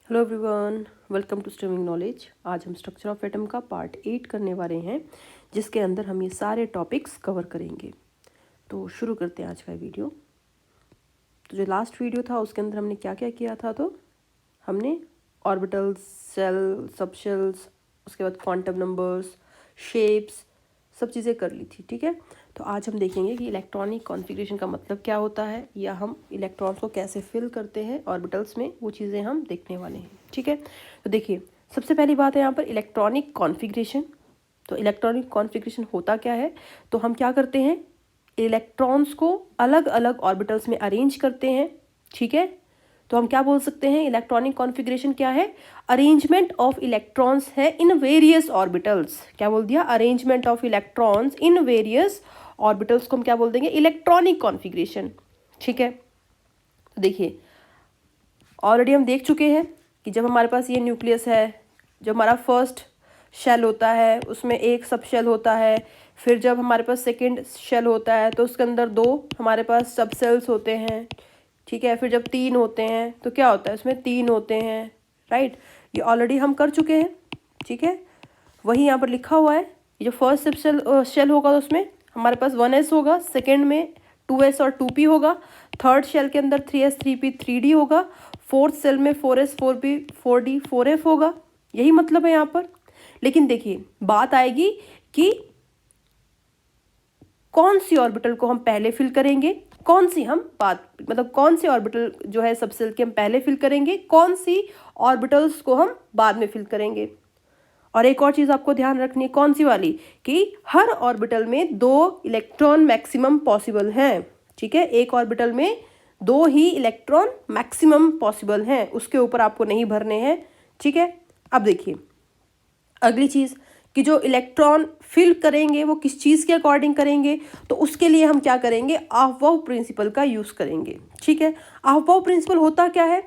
Hello everyone, welcome to streaming knowledge. आज हम structure of atom का पार्ट 8 करने वाले हैं, जिसके अंदर हम ये सारे टॉपिक्स कवर करेंगे। तो शुरू करते हैं आज का वीडियो। तो जो लास्ट वीडियो था उसके अंदर हमने क्या क्या किया था, तो हमने ऑर्बिटल्स, सेल, सबशेल्स, उसके बाद क्वांटम नंबर्स, शेप्स, सब चीज़ें कर ली थी। ठीक है, तो आज हम देखेंगे कि इलेक्ट्रॉनिक कॉन्फ़िगरेशन का मतलब क्या होता है, या हम इलेक्ट्रॉन्स को कैसे फिल करते हैं ऑर्बिटल्स में, वो चीज़ें हम देखने वाले हैं। ठीक है, तो देखिए सबसे पहली बात है यहाँ पर इलेक्ट्रॉनिक कॉन्फ़िगरेशन। तो इलेक्ट्रॉनिक कॉन्फ़िगरेशन होता क्या है, तो हम क्या करते हैं, इलेक्ट्रॉन्स को अलग अलग ऑर्बिटल्स में अरेंज करते हैं। ठीक है, तो हम क्या बोल सकते हैं, इलेक्ट्रॉनिक कॉन्फ़िगरेशन क्या है, अरेंजमेंट ऑफ इलेक्ट्रॉन्स है इन वेरियस ऑर्बिटल्स। क्या बोल दिया, arrangement of electrons in various orbitals को हम क्या बोल देंगे, इलेक्ट्रॉनिक कॉन्फ़िगरेशन। ठीक है, तो देखिए ऑलरेडी हम देख चुके हैं कि जब हमारे पास ये न्यूक्लियस है, जो हमारा फर्स्ट शेल होता है उसमें एक सब शेल होता है, फिर जब हमारे पास सेकंड शेल होता है तो उसके अंदर दो हमारे पास सब सेल्स होते हैं। ठीक है, फिर जब तीन होते हैं तो क्या होता है, उसमें तीन होते हैं। राइट, ये ऑलरेडी हम कर चुके हैं। ठीक है, वही यहाँ पर लिखा हुआ है, ये जो फर्स्ट सब शेल होगा उसमें हमारे पास 1s होगा, सेकेंड में 2s और 2p होगा, थर्ड शेल के अंदर 3s 3p 3d होगा, फोर्थ सेल में 4s 4p 4d 4f होगा। यही मतलब है यहाँ पर। लेकिन देखिए बात आएगी कि कौन सी ऑर्बिटल को हम पहले फिल करेंगे, कौन सी हम बात मतलब कौन सी ऑर्बिटल जो है सब सेल के हम पहले फिल करेंगे, कौन सी ऑर्बिटल्स को हम बाद में फिल करेंगे। और एक और चीज़ आपको ध्यान रखनी है, कौन सी वाली, कि हर ऑर्बिटल में 2 इलेक्ट्रॉन मैक्सिमम पॉसिबल हैं। ठीक है, एक ऑर्बिटल में 2 ही इलेक्ट्रॉन मैक्सिमम पॉसिबल हैं, उसके ऊपर आपको नहीं भरने हैं। ठीक है, अब देखिए अगली चीज़ कि जो इलेक्ट्रॉन फिल करेंगे वो किस चीज़ के अकॉर्डिंग करेंगे, तो उसके लिए हम क्या करेंगे, अफबाउ प्रिंसिपल का यूज़ करेंगे। ठीक है, अफबाउ प्रिंसिपल होता क्या है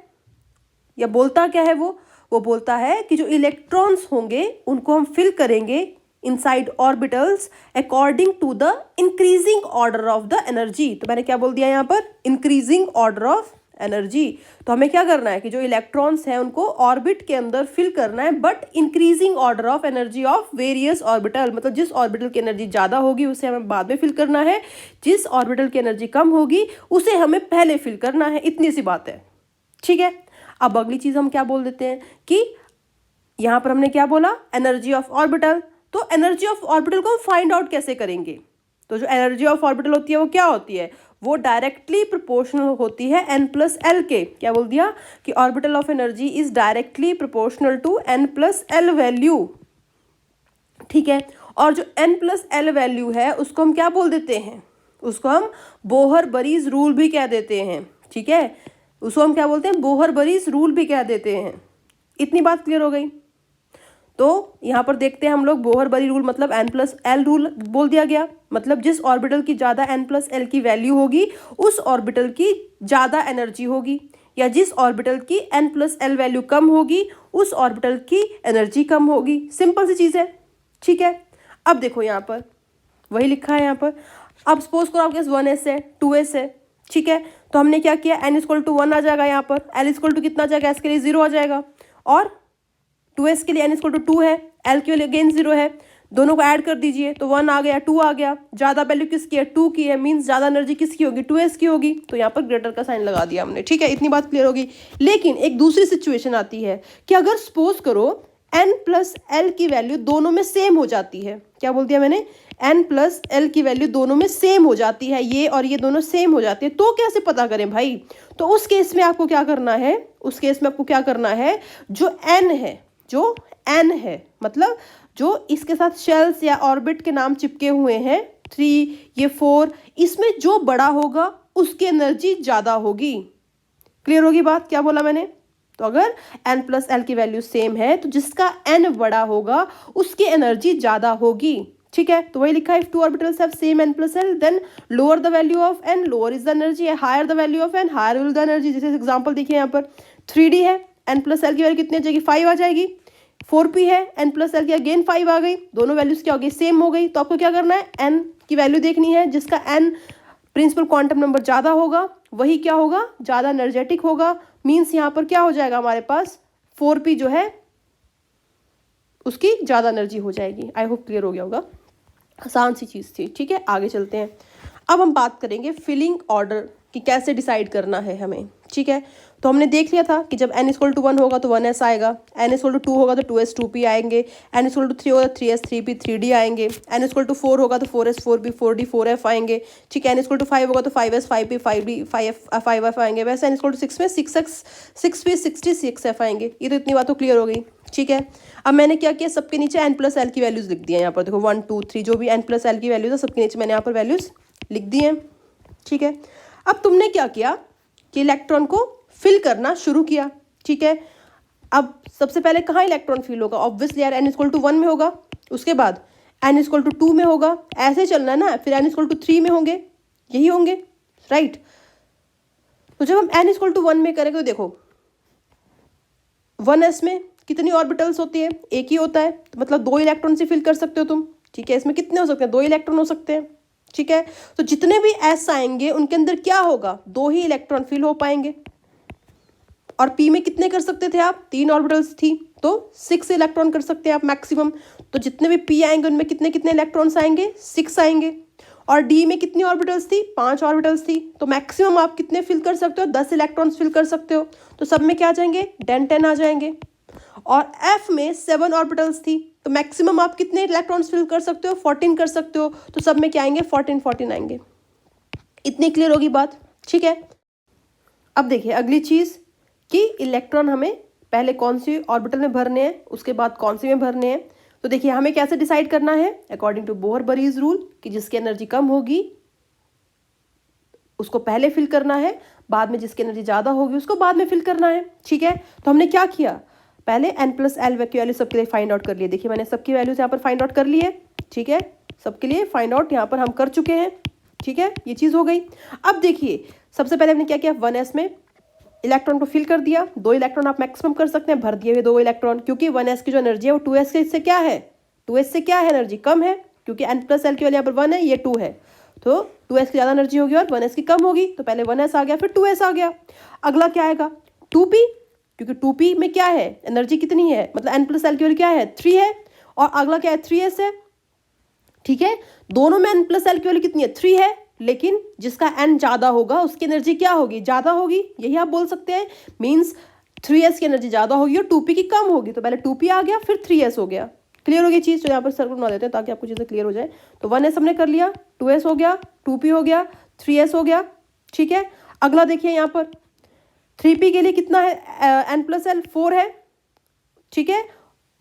या बोलता क्या है, वो बोलता है कि जो इलेक्ट्रॉन्स होंगे उनको हम फिल करेंगे inside orbitals according to the increasing order of the energy. तो मैंने क्या बोल दिया यहाँ पर, इंक्रीजिंग ऑर्डर ऑफ एनर्जी। तो हमें क्या करना है कि जो इलेक्ट्रॉन्स हैं उनको ऑर्बिट के अंदर फिल करना है, but increasing order of energy of various orbital. मतलब जिस ऑर्बिटल की एनर्जी ज़्यादा होगी उसे हमें बाद में फिल करना है, जिस ऑर्बिटल की एनर्जी कम होगी उसे हमें पहले फिल करना है। इतनी सी बात है। ठीक है, अब अगली चीज़ हम क्या बोल देते हैं कि यहाँ पर हमने क्या बोला, एनर्जी ऑफ ऑर्बिटल। तो एनर्जी ऑफ ऑर्बिटल को हम फाइंड आउट कैसे करेंगे, तो जो एनर्जी ऑफ ऑर्बिटल होती है वो क्या होती है, वो डायरेक्टली प्रोपोर्शनल होती है n+l के। क्या बोल दिया कि orbital of energy is directly proportional to n+l value. ठीक है, और जो n+l वैल्यू है उसको हम क्या बोल देते हैं, उसको हम बोहर-बरीज रूल भी कह देते हैं। ठीक है, उसको हम क्या बोलते हैं, बोहर-बरीज रूल भी कह देते हैं। इतनी बात क्लियर हो गई। तो यहाँ पर देखते हैं हम लोग, बोहर-बरी रूल मतलब n+l रूल बोल दिया गया, मतलब जिस ऑर्बिटल की ज़्यादा n+l की वैल्यू होगी उस ऑर्बिटल की ज़्यादा एनर्जी होगी, या जिस ऑर्बिटल की n+l वैल्यू कम होगी उस ऑर्बिटल की एनर्जी कम होगी। सिंपल सी चीज़ है। ठीक है, अब देखो यहाँ पर वही लिखा है यहाँ पर। अब सपोज करो आपके पास 1s है, 2s है। ठीक है, तो हमने क्या किया, n=1 आ जाएगा यहाँ पर, l= कितना आ जाएगा, s के लिए 0 आ जाएगा, और 2s के लिए n=2 है, l के लिए अगेन 0 है। दोनों को ऐड कर दीजिए तो 1 आ गया, 2 आ गया। ज़्यादा वैल्यू किसकी है, 2 की है, मीन्स ज़्यादा एनर्जी किसकी होगी, 2s की होगी। तो यहाँ पर ग्रेटर का साइन लगा दिया हमने। ठीक है, इतनी बात क्लियर होगी। लेकिन एक दूसरी सिचुएशन आती है कि अगर सपोज करो n+l की वैल्यू दोनों में सेम हो जाती है। क्या बोल दिया मैंने, n+l की वैल्यू दोनों में सेम हो जाती है, ये और ये दोनों सेम हो जाती है, तो कैसे पता करें भाई। तो उस केस में आपको क्या करना है, उस केस में आपको क्या करना है, जो n है मतलब जो इसके साथ शेल्स या ऑर्बिट के नाम चिपके हुए हैं, 3 ये 4, इसमें जो बड़ा होगा उसकी एनर्जी ज़्यादा होगी। क्लियर होगी बात, क्या बोला मैंने। तो अगर n+l की वैल्यू सेम है तो जिसका n बड़ा होगा उसकी एनर्जी ज़्यादा होगी। ठीक है, तो वही लिखा है, if two orbitals have same n+l then lower the value of n lower is the energy, higher the value of n higher will the energy. जैसे एग्जांपल देखिए यहाँ पर 3d है, n+l की वैल्यू कितनी आ जाएगी, 5 आ जाएगी। 4p है, n+l की अगेन 5 आ गई, दोनों वैल्यूज क्या हो गई, सेम हो गई। तो आपको क्या करना है, n की वैल्यू देखनी है, जिसका n प्रिंसिपल क्वांटम नंबर ज़्यादा होगा वही क्या होगा, ज़्यादा एनर्जेटिक होगा। मीन्स यहाँ पर क्या हो जाएगा हमारे पास 4p जो है उसकी ज़्यादा एनर्जी हो जाएगी। आई होप क्लियर हो गया होगा, आसान सी चीज़ थी। ठीक है, आगे चलते हैं। अब हम बात करेंगे फिलिंग ऑर्डर कि कैसे डिसाइड करना है हमें। ठीक है, तो हमने देख लिया था कि जब n=1 होगा तो 1s आएगा, n=2 होगा तो 2s 2p आएंगे, n=3 होगा तो 3s 3p 3d आएंगे, n=4 होगा तो 4s 4p 4d 4f आएंगे। ठीक है, n=5 होगा तो 5s 5p 5d 5f आएंगे। वैसे n=6 में 6x 6p 60 6f आएंगे। ये तो इतनी बात तो क्लियर हो गई। ठीक है, अब मैंने क्या किया, सबके नीचे n+l की वैल्यूज़ लिख दी है। यहाँ पर देखो 1 2 3 जो भी n+l की वैल्यूज़ है सबके नीचे मैंने यहाँ पर वैल्यूज़ लिख दी हैं। ठीक है, अब तुमने क्या किया कि इलेक्ट्रॉन को फिल करना शुरू किया। ठीक है, अब सबसे पहले कहाँ इलेक्ट्रॉन फिल होगा, ऑब्वियसली यार n=1 में होगा, उसके बाद n=2 में होगा, ऐसे चलना है ना, फिर n=3 में होंगे, यही होंगे, राइट। तो जब हम n=1 में करेंगे तो देखो 1s में कितनी ऑर्बिटल्स होती है, एक ही होता है, तो मतलब 2 इलेक्ट्रॉन से फिल कर सकते हो तुम। ठीक है, इसमें कितने हो सकते हैं, 2 इलेक्ट्रॉन हो सकते हैं। ठीक है, तो जितने भी s आएंगे उनके अंदर क्या होगा, 2 ही इलेक्ट्रॉन फिल हो पाएंगे। और p में कितने कर सकते थे आप, 3 ऑर्बिटल्स थी तो 6 इलेक्ट्रॉन कर सकते हैं आप मैक्सिमम। तो जितने भी p आएंगे उनमें कितने कितने इलेक्ट्रॉन्स आएंगे, 6 आएंगे। और d में कितनी ऑर्बिटल्स थी, 5 ऑर्बिटल्स थी, तो मैक्सिमम आप कितने फिल कर सकते हो, 10 इलेक्ट्रॉन्स फिल कर सकते हो। तो सब में क्या आ जाएंगे, 10 आ जाएंगे। और f में 7 ऑर्बिटल्स थी, तो मैक्सिमम आप कितने इलेक्ट्रॉन्स फिल कर सकते हो, 14 कर सकते हो। तो सब में क्या आएंगे, 14 आएंगे। इतनी क्लियर होगी बात। ठीक है, अब देखिए अगली चीज़ कि इलेक्ट्रॉन हमें पहले कौन सी ऑर्बिटल में भरने हैं, उसके बाद कौन सी में भरने हैं। तो देखिए हमें कैसे डिसाइड करना है, अकॉर्डिंग टू बोहर-बरीज रूल कि जिसकी एनर्जी कम होगी उसको पहले फिल करना है, बाद में जिसकी एनर्जी ज़्यादा होगी उसको बाद में फिल करना है। ठीक है, तो हमने क्या किया, पहले n+l की वैल्यू सबके लिए फाइंड आउट कर लिए। देखिए मैंने सबकी वैल्यूज यहाँ पर फाइंड आउट कर ली है। ठीक है, सबके लिए फाइंड आउट यहाँ पर हम कर चुके हैं। ठीक है, ये चीज़ हो गई। अब देखिए सबसे पहले हमने क्या किया, 1s में इलेक्ट्रॉन को फिल कर दिया, 2 इलेक्ट्रॉन आप मैक्सिमम कर सकते हैं, भर दिए हुए 2 इलेक्ट्रॉन, क्योंकि 1s की जो एनर्जी है वो 2s के इससे क्या है, 2s से क्या है एनर्जी कम है, क्योंकि n+l की वैल्यू यहाँ पर 1 है, ये 2 है, तो 2s की ज़्यादा एनर्जी होगी और 1s की कम होगी। तो पहले 1s आ गया, फिर 2s आ गया। अगला क्या आएगा, 2p, क्योंकि 2p में क्या है, एनर्जी कितनी है, मतलब n+l की वैल्यू क्या है, 3 है, और अगला क्या है, 3s है। ठीक है, दोनों में n+l की वैल्यू कितनी है, 3 है, लेकिन जिसका n ज़्यादा होगा उसकी एनर्जी क्या होगी, ज़्यादा होगी, यही आप बोल सकते हैं। मीन्स 3s की एनर्जी ज़्यादा होगी और 2p की कम होगी। तो पहले 2p आ गया, फिर 3s हो गया। क्लियर हो गई चीज़, तो यहाँ पर सर्कल बना देते हैं ताकि आपको चीज़ें क्लियर हो जाए। तो 1s हमने कर लिया, 2s हो गया, 2p हो गया, 3s हो गया। ठीक है, अगला देखिए यहाँ पर 3p के लिए कितना है, n+l 4 है। ठीक है,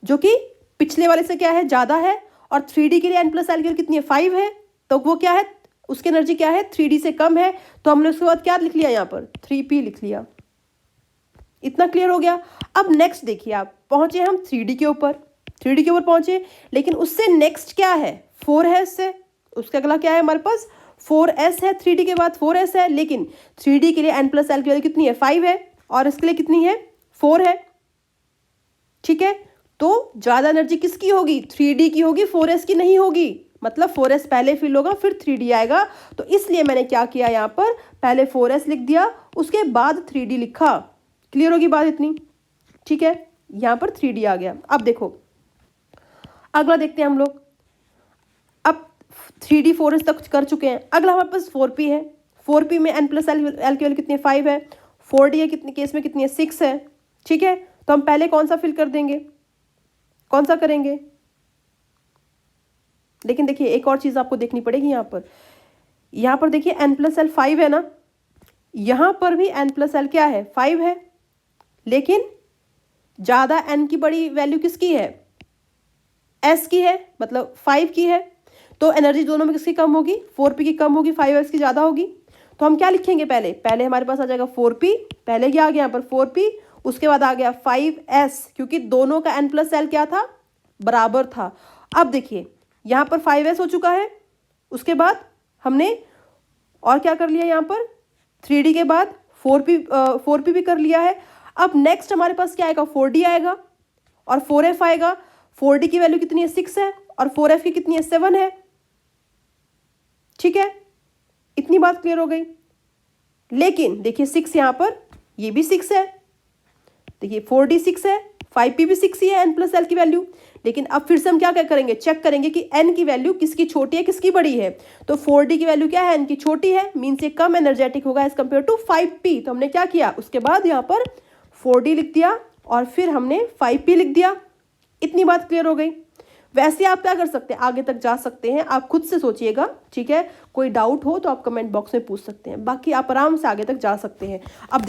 जो कि पिछले वाले से क्या है, ज़्यादा है। और 3d के लिए n+l की वैल्यू कितनी है, 5 है, तो वो क्या है, उसकी एनर्जी क्या है, 3d से कम है। तो हमने उसके बाद क्या लिख लिया, यहाँ पर 3p लिख लिया। इतना क्लियर हो गया। अब नेक्स्ट देखिए, आप पहुंचे हम 3d के ऊपर, 3d के ऊपर पहुंचे, लेकिन उससे नेक्स्ट क्या है, 4 है, इससे उसका अगला क्या है हमारे पास, 4s है। 3d के बाद 4s है, लेकिन 3d के लिए n+l की वैल्यू कितनी है, 5 है, और इसके लिए कितनी है, 4 है। ठीक है, तो ज़्यादा एनर्जी किसकी होगी, 3d की होगी, 4s की नहीं होगी। मतलब 4s पहले फिल होगा, फिर 3d आएगा। तो इसलिए मैंने क्या किया, यहाँ पर पहले 4s लिख दिया, उसके बाद 3d लिखा। क्लियर होगी बात इतनी। ठीक है, यहाँ पर 3d आ गया। अब देखो अगला देखते हैं हम लोग। अब 3d 4s तक कर चुके हैं, अगला हमारे पास 4p है। 4p में n+l की वैल्यू कितनी है, 5 है। 4d है, कितने केस में कितनी है, 6 है। ठीक है, तो हम पहले कौन सा फिल कर देंगे, कौन सा करेंगे। लेकिन देखिए एक और चीज़ आपको देखनी पड़ेगी, यहाँ पर देखिए n+l 5 है ना, यहाँ पर भी n+l क्या है, 5 है, लेकिन ज़्यादा n की बड़ी वैल्यू किसकी है, s की है, मतलब 5 की है। तो एनर्जी दोनों में किसकी कम होगी, 4p की कम होगी, 5s की ज़्यादा होगी। तो हम क्या लिखेंगे, पहले हमारे पास आ जाएगा 4p, पहले क्या आ गया यहाँ पर 4p, उसके बाद आ गया 5s, क्योंकि दोनों का n+l क्या था, बराबर था। अब देखिए यहाँ पर 5s हो चुका है, उसके बाद हमने और क्या कर लिया, यहाँ पर 3d के बाद 4p भी कर लिया है। अब नेक्स्ट हमारे पास क्या आएगा, 4d आएगा और 4f आएगा। 4d की वैल्यू कितनी है, 6 है, और 4f की कितनी है, 7 है। ठीक है, इतनी बात क्लियर हो गई। लेकिन देखिए 6 यहाँ पर, ये भी 6 है, देखिए 4d 6 है, 5p भी 6 ही है n+l की वैल्यू। लेकिन अब फिर से हम क्या करेंगे, चेक करेंगे कि n की वैल्यू किसकी छोटी है किसकी बड़ी है। तो 4d की वैल्यू क्या है, n की छोटी है, मीन्स ये कम एनर्जेटिक होगा एज कम्पेयर टू 5p। तो हमने क्या किया, उसके बाद यहाँ पर 4d लिख दिया और फिर हमने 5p लिख दिया। इतनी बात क्लियर हो गई। वैसे आप क्या कर सकते हैं, आगे तक जा सकते हैं, आप खुद से सोचिएगा, ठीक है। कोई डाउट हो तो आप कमेंट बॉक्स में पूछ सकते हैं, बाकी आप आराम से आगे तक जा सकते हैं। अब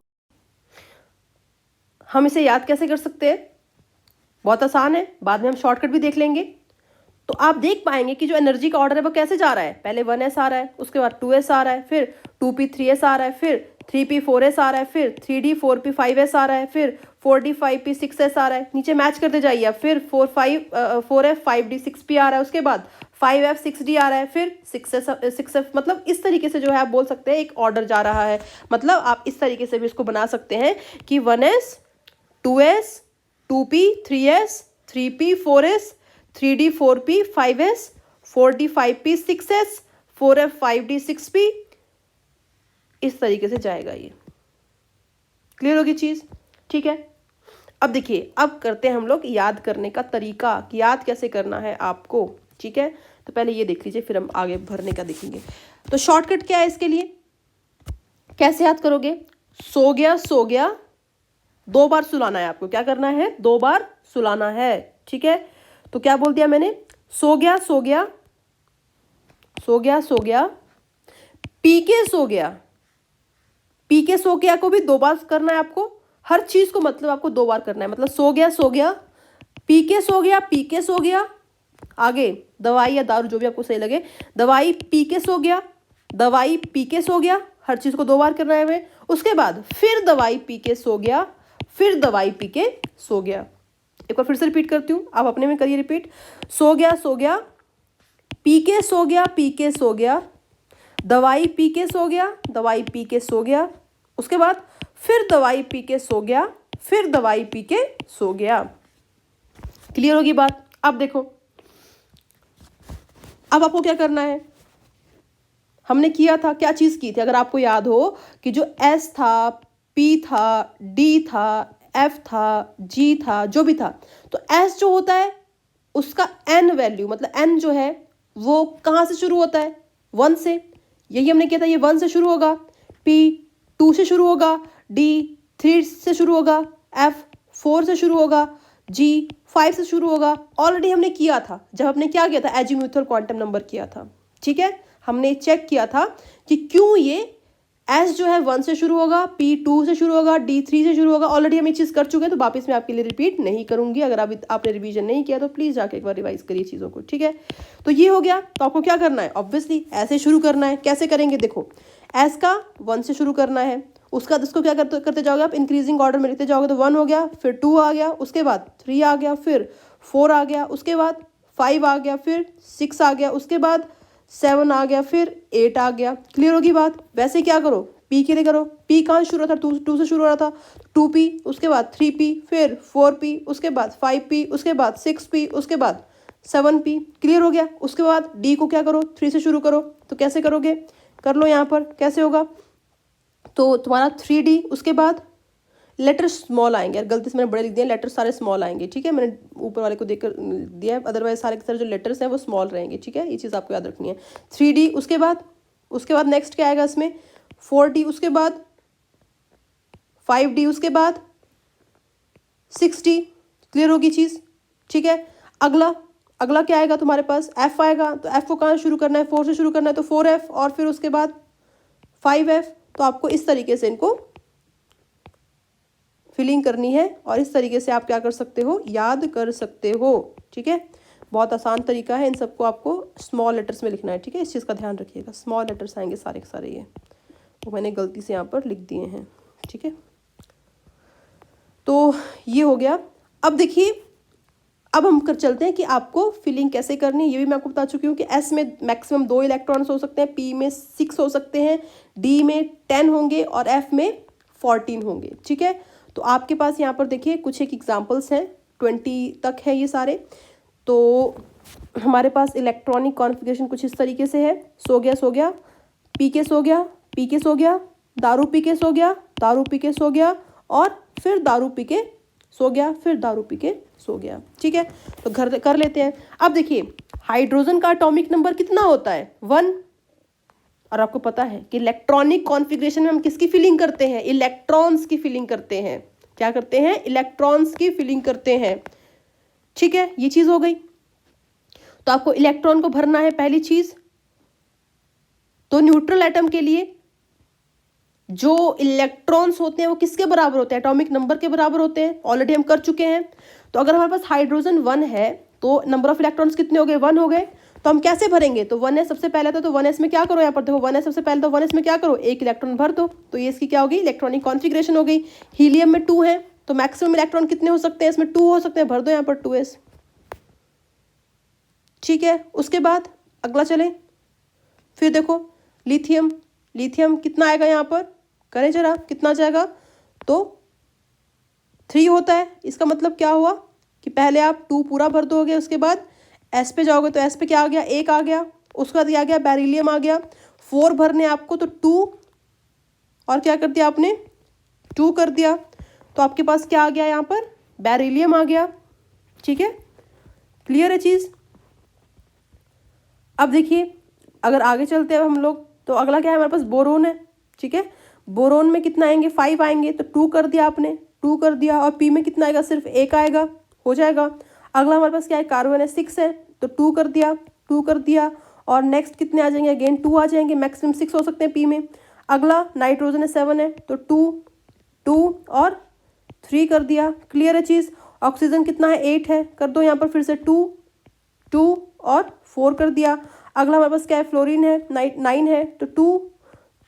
हम इसे याद कैसे कर सकते हैं, बहुत आसान है, बाद में हम शॉर्टकट भी देख लेंगे। तो आप देख पाएंगे कि जो एनर्जी का ऑर्डर है वो कैसे जा रहा है, पहले 1s आ रहा है, उसके बाद 2s आ रहा है, फिर 2p 3s आ रहा है, फिर 3p 4s आ रहा है, फिर 3d 4p 5s आ रहा है, फिर 4d 5p 6s आ रहा है। नीचे मैच करते जाइए, फिर 4f 5d 6p आ रहा है, उसके बाद 5f 6d आ रहा है, फिर 6f मतलब इस तरीके से जो है आप बोल सकते हैं एक ऑर्डर जा रहा है। मतलब आप इस तरीके से भी इसको बना सकते हैं कि 1s 2s 2p 3s 3p 4s 3d 4p 5s 4d 5p 6s 4f 5d 6p, इस तरीके से जाएगा ये। क्लियर होगी चीज, ठीक है। अब देखिए, अब करते हैं हम लोग याद करने का तरीका कि याद कैसे करना है आपको, ठीक है। तो पहले ये देख लीजिए, फिर हम आगे भरने का देखेंगे। तो शॉर्टकट क्या है इसके लिए, कैसे याद करोगे, सो गया 2 बार सुलाना है आपको, क्या करना है, 2 बार सुलाना है, ठीक है। तो क्या बोल दिया मैंने, सो गया पी के सो गया को भी 2 बार करना है आपको। हर चीज को मतलब आपको 2 बार करना है। मतलब सो गया पी के सो गया, आगे दवाई या दारू जो भी आपको सही लगे, दवाई पी के सो गया, हर चीज को 2 बार करना है हमें। उसके बाद फिर दवाई पी के सो गया, फिर दवाई पी के सो गया। एक बार फिर से रिपीट करती हूँ, आप अपने में करिए रिपीट। सो गया पी के सो गया, दवाई पी के सो गया, उसके बाद फिर दवाई पी के सो गया, फिर दवाई पी के सो गया। क्लियर होगी बात। अब देखो, अब आपको क्या करना है, हमने किया था, क्या चीज की थी, अगर आपको याद हो कि जो S था, P था, D था, F था, G था, जो भी था, तो S जो होता है उसका N वैल्यू, मतलब N जो है वो कहाँ से शुरू होता है, 1 से। यही हमने किया था, ये 1 से शुरू होगा, P 2 से शुरू होगा, D 3 से शुरू होगा, F 4 से शुरू होगा, G 5 से शुरू होगा। ऑलरेडी हमने किया था, जब हमने क्या किया था, एजीम्यूथल क्वांटम नंबर किया था, ठीक है। हमने चेक किया था कि क्यों ये S जो है 1 से शुरू होगा, P 2 से शुरू होगा, D 3 से शुरू होगा। ऑलरेडी हम ये चीज़ कर चुके हैं, तो वापस मैं आपके लिए रिपीट नहीं करूंगी। अगर आपने रिवीजन नहीं किया तो प्लीज़ जाके एक बार रिवाइज करिए चीज़ों को, ठीक है। तो ये हो गया। तो आपको क्या करना है, ऑब्वियसली ऐसे शुरू करना है। कैसे करेंगे, देखो, S का 1 से शुरू करना है, उसका इसको क्या करते जाओगे आप, इंक्रीजिंग ऑर्डर में लिखते जाओगे। तो 1 हो गया, फिर 2 आ गया, उसके बाद 3 आ गया, फिर 4 आ गया, उसके बाद 5 आ गया, फिर 6 आ गया, उसके बाद 7 आ गया, फिर 8 आ गया। क्लियर होगी बात। वैसे क्या करो, P के लिए करो। P कहाँ शुरू था, 2 से शुरू हो रहा था, 2P, उसके बाद 3P, फिर 4P, उसके बाद 5P, उसके बाद 6P, उसके बाद 7P। क्लियर हो गया। उसके बाद D को क्या करो, 3 से शुरू करो। तो कैसे करोगे, कर लो यहाँ पर, कैसे होगा, तो तुम्हारा 3D, उसके बाद लेटर स्मॉल आएंगे, यार गलती से मैंने बड़े लिख दिए, लेटर सारे स्मॉल आएंगे, ठीक है। मैंने ऊपर वाले को देखकर दिया है, अदरवाइज सारे के सारे जो लेटर्स हैं वो स्मॉल रहेंगे, ठीक है। ये चीज़ आपको याद रखनी है। 3D, उसके बाद नेक्स्ट क्या आएगा इसमें, 4D, उसके बाद 5D, उसके बाद 6D। क्लियर होगी चीज़, ठीक है। अगला क्या आएगा तुम्हारे पास, F आएगा। तो F को कहाँ शुरू करना है, 4 से शुरू करना है, तो 4F, और फिर उसके बाद 5F। तो आपको इस तरीके से इनको फिलिंग करनी है, और इस तरीके से आप क्या कर सकते हो, याद कर सकते हो, ठीक है। बहुत आसान तरीका है। इन सबको आपको स्मॉल लेटर्स में लिखना है, ठीक है। इस चीज़ का ध्यान रखिएगा, स्मॉल लेटर्स आएंगे सारे के सारे, ये वो मैंने गलती से यहाँ पर लिख दिए हैं, ठीक है। तो ये हो गया। अब देखिए, अब हम कर चलते हैं कि आपको फिलिंग कैसे करनी है। ये भी मैं आपको बता चुकी हूँ कि S में मैक्सिमम 2 इलेक्ट्रॉन्स हो सकते हैं, P में 6 हो सकते हैं, D में 10 होंगे और F में 14 होंगे, ठीक है। तो आपके पास यहाँ पर देखिए कुछ एक एग्जाम्पल्स हैं, 20 तक है ये सारे। तो हमारे पास इलेक्ट्रॉनिक कॉन्फ़िगरेशन कुछ इस तरीके से है। सो गया, पी के सो गया, दारू पी के सो गया, और फिर दारू पी के सो गया, फिर दारू पी के सो गया। ठीक है, तो घर कर लेते हैं। अब देखिए हाइड्रोजन का एटॉमिक नंबर कितना होता है? 1। और आपको पता है कि इलेक्ट्रॉनिक कॉन्फ़िगरेशन में हम किसकी फिलिंग करते हैं? इलेक्ट्रॉन्स की फिलिंग करते हैं। क्या करते हैं? इलेक्ट्रॉन्स की फिलिंग करते हैं। ठीक है, ये चीज़ हो गई। तो आपको इलेक्ट्रॉन को भरना है पहली चीज़। तो न्यूट्रल एटम के लिए जो इलेक्ट्रॉन्स होते हैं वो किसके बराबर होते हैं? एटॉमिक नंबर के बराबर होते हैं। ऑलरेडी हम कर चुके हैं। तो अगर हमारे पास हाइड्रोजन 1 है तो नंबर ऑफ इलेक्ट्रॉन्स कितने हो गए? 1 हो गए। तो हम कैसे भरेंगे? तो 1s सबसे पहले तो 1s में क्या करो, यहाँ पर देखो 1s सबसे पहले, तो 1s में क्या करो, एक इलेक्ट्रॉन भर दो। तो ये इसकी क्या होगी? इलेक्ट्रॉनिक कॉन्फ़िगरेशन हो गई। हीलियम में 2 है तो मैक्सिमम इलेक्ट्रॉन कितने हो सकते हैं? इसमें 2 हो सकते हैं, भर दो यहाँ पर 2s। ठीक है, उसके बाद अगला चले, फिर देखो लिथियम। लिथियम कितना आएगा यहाँ पर? करें जरा, कितना जाएगा? तो 3 होता है। इसका मतलब क्या हुआ कि पहले आप 2 पूरा भर दोगे, उसके बाद एस पे जाओगे तो एस पे क्या आ गया? 1 आ गया। उसके बाद आ गया बेरिलियम आ गया। 4 भरने आपको तो 2, और क्या कर दिया आपने? 2 कर दिया। तो आपके पास क्या आ गया यहाँ पर? बेरिलियम आ गया। ठीक है, क्लियर है चीज़? अब देखिए अगर आगे चलते हैं हम लोग, तो अगला क्या है हमारे पास? बोरोन है। ठीक है, बोरोन में कितना आएंगे? 5 आएंगे। तो 2 कर दिया आपने, 2 कर दिया। और पी में कितना आएगा? सिर्फ 1 आएगा, हो जाएगा। अगला हमारे पास क्या है? कार्बन है, 6 है। तो 2 कर दिया, 2 कर दिया। और नेक्स्ट कितने आ जाएंगे? अगेन 2 आ जाएंगे। मैक्सिमम 6 हो सकते हैं पी में। अगला नाइट्रोजन है, 7 है। तो 2, 2 और 3 कर दिया। क्लियर है चीज़? ऑक्सीजन कितना है? 8 है। कर दो यहाँ पर फिर से 2, 2 और 4 कर दिया। अगला हमारे पास क्या है? फ्लोरीन है, 9 है। तो 2,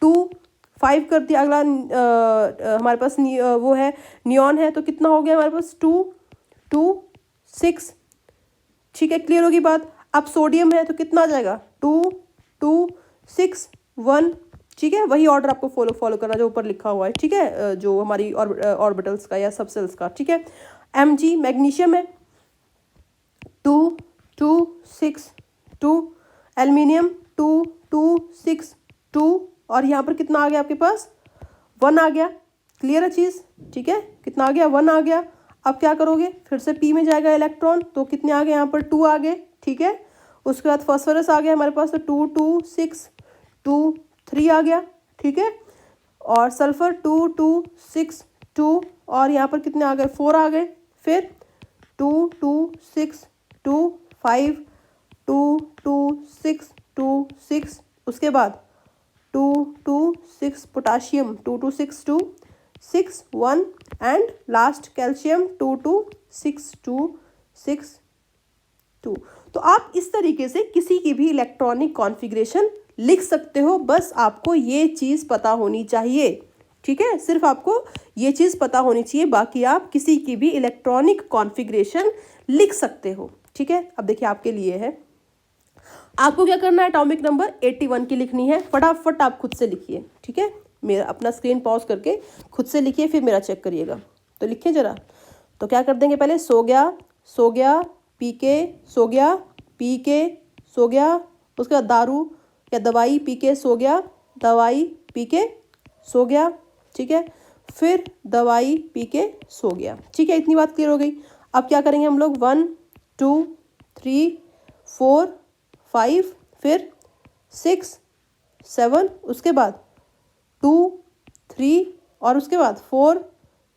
2, 5 कर दिया। अगला हमारे पास वो है नियॉन है। तो कितना हो गया हमारे पास? 2, 2, 6। ठीक है, क्लियर होगी बात? अब सोडियम है तो कितना आ जाएगा? 2, 2, 6, 1। ठीक है, वही ऑर्डर आपको फॉलो करना जो ऊपर लिखा हुआ है। ठीक है, जो हमारी ऑर्बिटल्स का या सबसेल्स का। ठीक है, Mg मैग्नीशियम है, 2, 2, 6, 2। एल्युमिनियम 2, 2, 6, 2। और यहाँ पर कितना आ गया आपके पास? 1 आ गया। क्लियर है चीज़? ठीक है, कितना आ गया? 1 आ गया। अब क्या करोगे? फिर से पी में जाएगा इलेक्ट्रॉन, तो कितने आ गए यहाँ पर? 2 आ गए। ठीक है, उसके बाद फॉस्फोरस आ गया हमारे पास, तो 2, 2, 6, 2, 3 आ गया। ठीक है, और सल्फर 2, 2, 6, 2। और यहाँ पर कितने आ गए? 4 आ गए। फिर 2, 2, 6, 2, 5, 2, 2, 6, 2, 6। उसके बाद 2, 2, 6 पोटाशियम, 2, 2, 6, 2, 6, 1। And last calcium 2, 2, 6, 2, 6, 2। तो आप इस तरीके से किसी की भी इलेक्ट्रॉनिक कॉन्फ़िगरेशन लिख सकते हो। बस आपको ये चीज़ पता होनी चाहिए। ठीक है, सिर्फ आपको ये चीज़ पता होनी चाहिए, बाकी आप किसी की भी इलेक्ट्रॉनिक कॉन्फ़िगरेशन लिख सकते हो। ठीक है, अब देखिए आपके लिए है, आपको क्या करना है? एटॉमिक नंबर 81 की लिखनी है। फटाफट आप खुद से लिखिए। ठीक है, मेरा अपना स्क्रीन पॉज करके खुद से लिखिए, फिर मेरा चेक करिएगा। तो लिखिए ज़रा। तो क्या कर देंगे? पहले सो गया, सो गया, पी के सो गया, पी के सो गया। उसके बाद दारू या दवाई पी के सो गया, दवाई पी के सो गया। ठीक है, फिर दवाई पी के सो गया। ठीक है, इतनी बात क्लियर हो गई। अब क्या करेंगे हम लोग? 1, 2, 3, 4, 5, फिर 6, 7। उसके बाद 2, 3 और उसके बाद 4,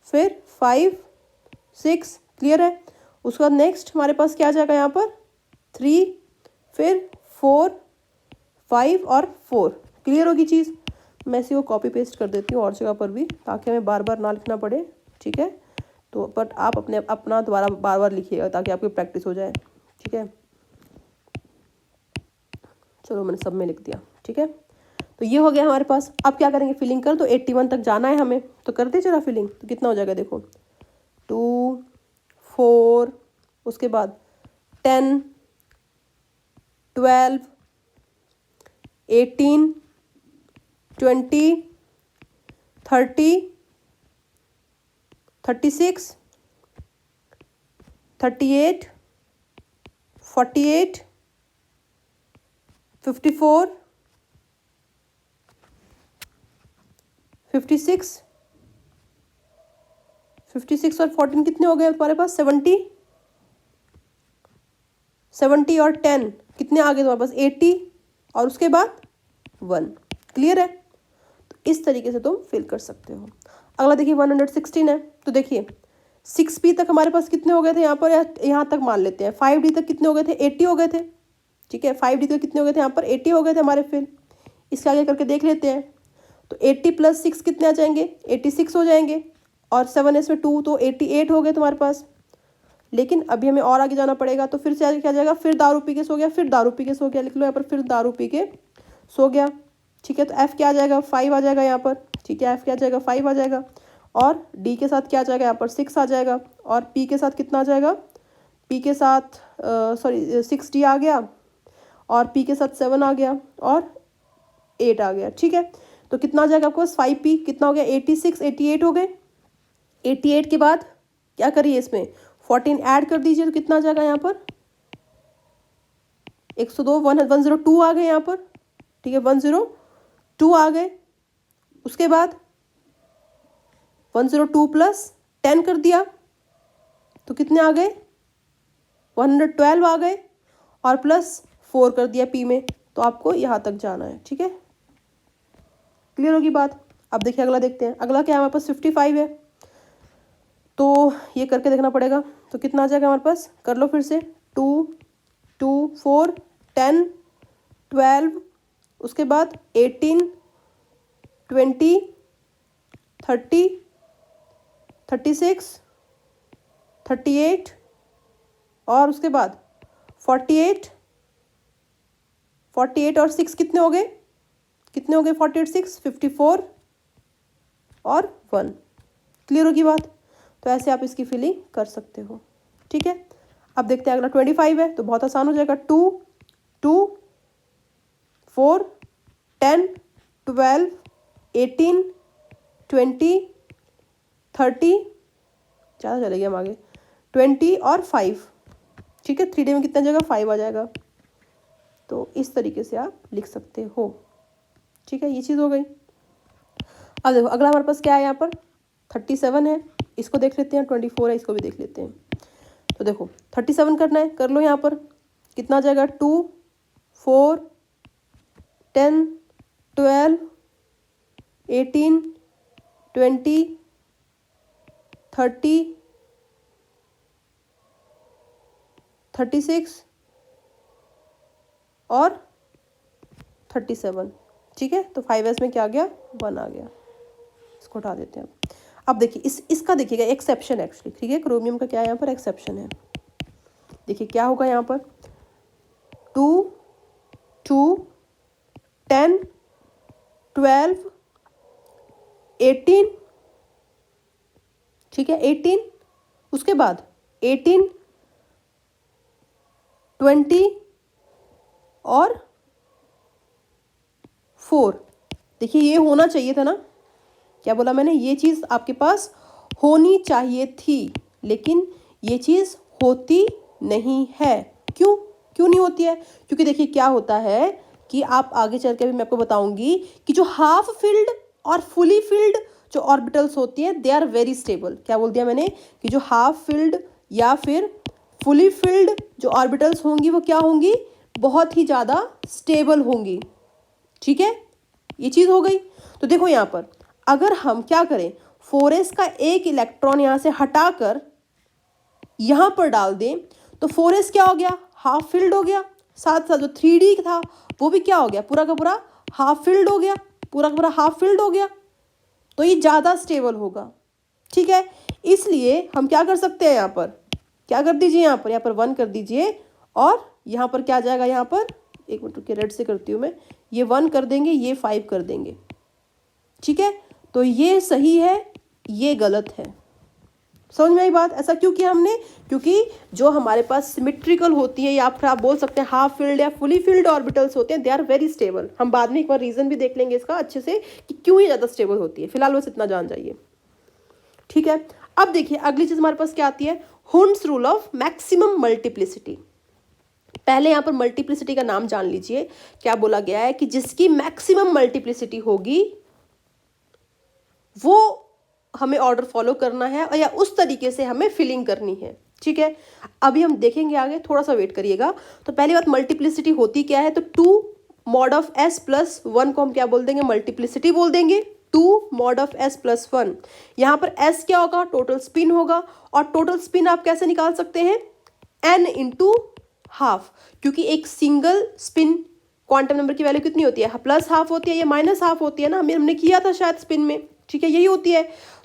फिर 5, 6। क्लियर है? उसके बाद नेक्स्ट हमारे पास क्या आ जाएगा यहाँ पर? 3, फिर 4, 5 और 4। क्लियर होगी चीज़? मैं इसी को कॉपी पेस्ट कर देती हूँ और जगह पर भी, ताकि हमें बार बार ना लिखना पड़े। ठीक है, तो बट आप अपना दोबारा बार बार लिखिएगा ताकि आपकी प्रैक्टिस हो जाए। ठीक है, चलो मैंने सब में लिख दिया। ठीक है, तो ये हो गया हमारे पास। अब क्या करेंगे? फिलिंग कर। तो 81 तक जाना है हमें, तो कर दे जरा फिलिंग। तो कितना हो जाएगा? देखो 2, 4, उसके बाद 10, 12, 18, 20, 30, 36, 38, 48, 54, 56, 56 और 14 कितने हो गए तुम्हारे पास? 70 और 10 कितने आ गए तुम्हारे पास? 80 और उसके बाद 1। क्लियर है? तो इस तरीके से तुम फिल कर सकते हो। अगला देखिए 116 है। तो देखिए 6p तक हमारे पास कितने हो गए थे यहाँ पर, यहाँ तक मान लेते हैं। 5d तक कितने हो गए थे? 80 हो गए थे। ठीक है, 5d तक कितने हो गए थे यहाँ पर? 80 हो गए थे हमारे फिल। इसके आगे करके देख लेते हैं। तो 80 + 6 कितने आ जाएंगे? 86 हो जाएंगे। और 7s में 2 तो 88 हो गए तुम्हारे पास। लेकिन अभी हमें और आगे जाना पड़ेगा। तो फिर से आगे क्या जाएगा? फिर दारू पी के सो गया, फिर दारू पी के सो गया। लिख लो यहाँ पर, फिर दारू पी के सो गया। ठीक है, तो f क्या आ जाएगा? 5 आ जाएगा यहाँ पर। ठीक है, f क्या आ जाएगा? 5 आ जाएगा। और d के साथ क्या आ जाएगा यहाँ पर? 6 आ जाएगा। और p के साथ कितना आ जाएगा? p के साथ 6d आ गया। और p के साथ 7 आ गया और 8 आ गया। ठीक है, तो कितना आ जाएगा आपको? 5p कितना हो गया? 86, 88 हो गए। 88 के बाद क्या करिए, इसमें 14 ऐड कर दीजिए। तो कितना आ जाएगा यहाँ पर? 102, 102 आ गए यहाँ पर। ठीक है, 102 आ गए। उसके बाद 102 + 10 कर दिया तो कितने आ गए? 112 आ गए। और +4 कर दिया p में, तो आपको यहाँ तक जाना है। ठीक है, क्लियर होगी बात? अब देखिए अगला देखते हैं। अगला क्या है हमारे पास? 55 है। तो ये करके देखना पड़ेगा। तो कितना आ जाएगा हमारे पास? कर लो फिर से। 2 2 4 10 12, उसके बाद 18 20 30 36 38 और उसके बाद 48 और 6 कितने हो गए? कितने हो गए? 48 6 54 और 1। क्लियर होगी बात? तो ऐसे आप इसकी फिलिंग कर सकते हो। ठीक है, अब देखते हैं अगला 25 है। तो बहुत आसान हो जाएगा। 2 2 4 10 12 18 20 30, ज़्यादा चले गए हम आगे, 20 और 5। ठीक है, 3d में कितना जाएगा? 5 आ जाएगा। तो इस तरीके से आप लिख सकते हो। ठीक है, ये चीज़ हो गई। अब देखो अगला हमारे पास क्या है यहाँ पर? 37 है। इसको देख लेते हैं। 24 है, इसको भी देख लेते हैं। तो देखो 37 करना है, कर लो यहाँ पर। कितना आ जाएगा? 2 4 10 12 18 20 30 36 और 37। ठीक है, तो 5s में क्या आ गया? 1 आ गया। इसको हटा देते हैं। अब देखिए इसका देखिएगा एक्सेप्शन एक्चुअली। ठीक है, क्रोमियम का क्या है यहाँ पर? एक्सेप्शन है। देखिए क्या होगा यहाँ पर? 2 2 10 12 18। ठीक है, 18, उसके बाद 18 20 और 4। देखिए ये होना चाहिए था ना, क्या बोला मैंने? ये चीज़ आपके पास होनी चाहिए थी, लेकिन ये चीज़ होती नहीं है। क्यों नहीं होती है? क्योंकि देखिए क्या होता है कि आप आगे चल के भी मैं आपको बताऊंगी कि जो हाफ फिल्ड और फुली फिल्ड जो ऑर्बिटल्स होती हैं दे आर वेरी स्टेबल। क्या बोल दिया मैंने? कि जो हाफ फिल्ड या फिर फुली फिल्ड जो ऑर्बिटल्स होंगी वो क्या होंगी? बहुत ही ज़्यादा स्टेबल होंगी। ठीक है, ये चीज़ हो गई। तो देखो यहाँ पर अगर हम क्या करें, 4s का एक इलेक्ट्रॉन यहाँ से हटाकर यहाँ पर डाल दें तो 4s क्या हो गया? हाफ फिल्ड हो गया। साथ साथ जो 3d था वो भी क्या हो गया? पूरा का पूरा हाफ फिल्ड हो गया। पूरा का पूरा हाफ फिल्ड हो गया, तो ये ज़्यादा स्टेबल होगा। ठीक है, इसलिए हम क्या कर सकते हैं? यहाँ पर क्या कर दीजिए? यहाँ पर 1 कर दीजिए। और यहाँ पर क्या आ जाएगा? यहाँ पर एक मिनट के रेड से करती हूँ मैं। ये 1 कर देंगे, ये 5 कर देंगे। ठीक है, तो ये सही है, ये गलत है। समझ में आई बात? ऐसा क्यों किया हमने? क्योंकि जो हमारे पास सिमेट्रिकल होती है या फिर आप बोल सकते हैं हाफ फील्ड या फुली फील्ड ऑर्बिटल्स होते हैं, दे आर वेरी स्टेबल। हम बाद में एक बार रीजन भी देख लेंगे इसका अच्छे से कि क्यों ये ज़्यादा स्टेबल होती है। फिलहाल बस इतना जान जाइए। ठीक है, अब देखिए अगली चीज़ हमारे पास क्या आती है? Hund's rule of maximum multiplicity. पहले यहाँ पर मल्टीप्लिसिटी का नाम जान लीजिए। क्या बोला गया है कि जिसकी मैक्सिमम मल्टीप्लिसिटी होगी वो हमें ऑर्डर फॉलो करना है या उस तरीके से हमें फिलिंग करनी है। ठीक है, अभी हम देखेंगे आगे, थोड़ा सा वेट करिएगा। तो पहली बात, मल्टीप्लिसिटी होती क्या है? तो 2 मॉड ऑफ s प्लस 1 को हम क्या बोल देंगे? मल्टीप्लिसिटी बोल देंगे। 2 मॉड ऑफ s प्लस 1, यहाँ पर s क्या होगा? टोटल स्पिन होगा। और टोटल स्पिन आप कैसे निकाल सकते हैं? n इंटू हाफ, क्योंकि एक सिंगल स्पिन क्वांटम नंबर की वैल्यू कितनी होती है? प्लस हाफ होती है या माइनस हाफ होती है ना, हमने किया था शायद स्पिन में। ठीक है, यही होती है।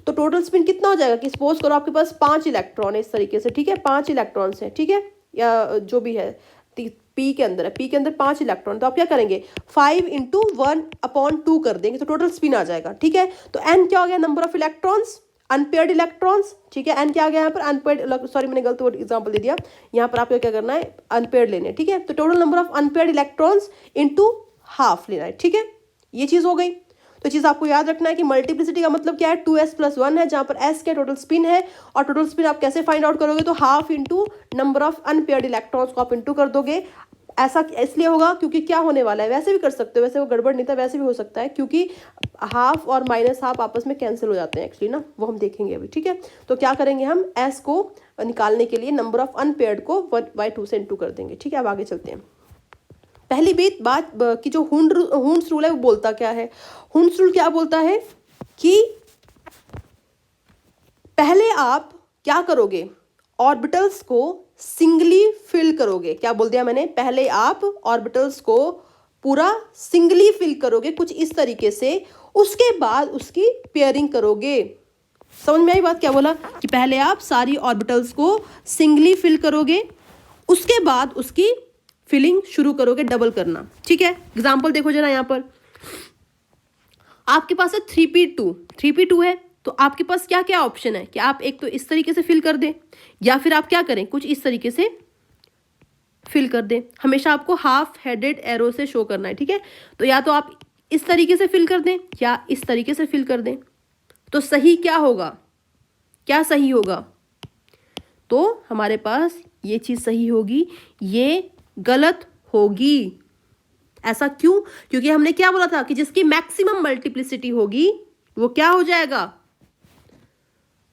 तो टोटल स्पिन कितना हो जाएगा कि सपोज करो आपके पास 5 इलेक्ट्रॉन है इस तरीके से। ठीक है, 5 इलेक्ट्रॉन्स है। ठीक है, या जो भी है पी के अंदर है, पी के अंदर 5 इलेक्ट्रॉन। तो आप क्या करेंगे? 5 इंटू 1/2 कर देंगे तो टोटल स्पिन आ जाएगा। ठीक है, तो एन क्या हो गया? Number of electrons, unpaired electrons. ठीक है, एन क्या आ गया यहाँ पर? अनपेयर्ड, सॉरी मैंने गलत वर्ड एग्जांपल दे दिया। यहाँ पर आपको क्या करना है? अनपेयर्ड लेने। ठीक है, तो total number of unpaired electrons into half लेना है। ठीक है, ये चीज़ हो गई। तो चीज़ आपको याद रखना है कि मल्टीप्लिसिटी का मतलब क्या है? 2s प्लस 1 है, जहाँ पर s क्या टोटल स्पिन है। और टोटल स्पिन आप कैसे फाइंड आउट करोगे? तो half into number of unpaired electrons को आप इंटू कर दोगे। ऐसा इसलिए होगा क्योंकि क्या होने वाला है, वैसे भी कर सकते हो, वैसे वो गड़बड़ नहीं था, वैसे भी हो सकता है, क्योंकि हाफ और माइनस हाफ आपस में कैंसिल हो जाते हैं एक्चुअली ना, वो हम देखेंगे अभी। ठीक है, तो क्या करेंगे हम? s को निकालने के लिए नंबर ऑफ अनपेयर्ड को 1/2 से इंटू कर देंगे। ठीक है, अब आगे चलते हैं। पहली बात कि जो हुंड्स रूल है वो बोलता क्या है? हुंड्स रूल क्या बोलता है कि पहले आप क्या करोगे? ऑर्बिटल्स को सिंगली फिल करोगे। क्या बोल दिया मैंने? पहले आप ऑर्बिटल्स को पूरा सिंगली फिल करोगे कुछ इस तरीके से, उसके बाद उसकी पेयरिंग करोगे। समझ में आई बात? क्या बोला कि पहले आप सारी ऑर्बिटल्स को सिंगली फिल करोगे, उसके बाद उसकी फिलिंग शुरू करोगे डबल करना। ठीक है, एग्जाम्पल देखो जरा, यहाँ पर आपके पास है 3p2 है। तो आपके पास क्या क्या ऑप्शन है कि आप एक तो इस तरीके से फिल कर दें, या फिर आप क्या करें? कुछ इस तरीके से फिल कर दें। हमेशा आपको हाफ हेडेड एरो से शो करना है। ठीक है, तो या तो आप इस तरीके से फिल कर दें या इस तरीके से फिल कर दें। तो सही क्या होगा? क्या सही होगा? तो हमारे पास ये चीज़ सही होगी, ये गलत होगी। ऐसा क्यों? क्योंकि हमने क्या बोला था कि जिसकी मैक्सिमम मल्टीप्लिसिटी होगी वो क्या हो जाएगा?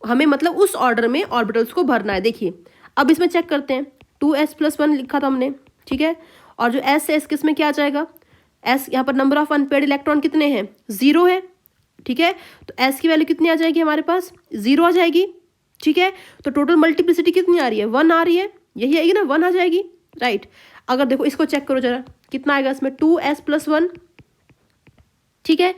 हमें मतलब उस ऑर्डर में ऑर्बिटल्स को भरना है। देखिए अब इसमें चेक करते हैं, 2s प्लस 1 लिखा था हमने। ठीक है, और जो s है इसके इसमें क्या आ जाएगा? s यहाँ पर नंबर ऑफ अनपेयर्ड इलेक्ट्रॉन कितने हैं? 0 है। ठीक है, तो s की वैल्यू कितनी आ जाएगी हमारे पास? 0 आ जाएगी। ठीक है, तो टोटल मल्टीप्लिसिटी कितनी आ रही है? 1 आ रही है। यही आएगी ना, 1 आ जाएगी, राइट। अगर देखो इसको चेक करो जरा, कितना आएगा इसमें? 2s plus 1। ठीक है,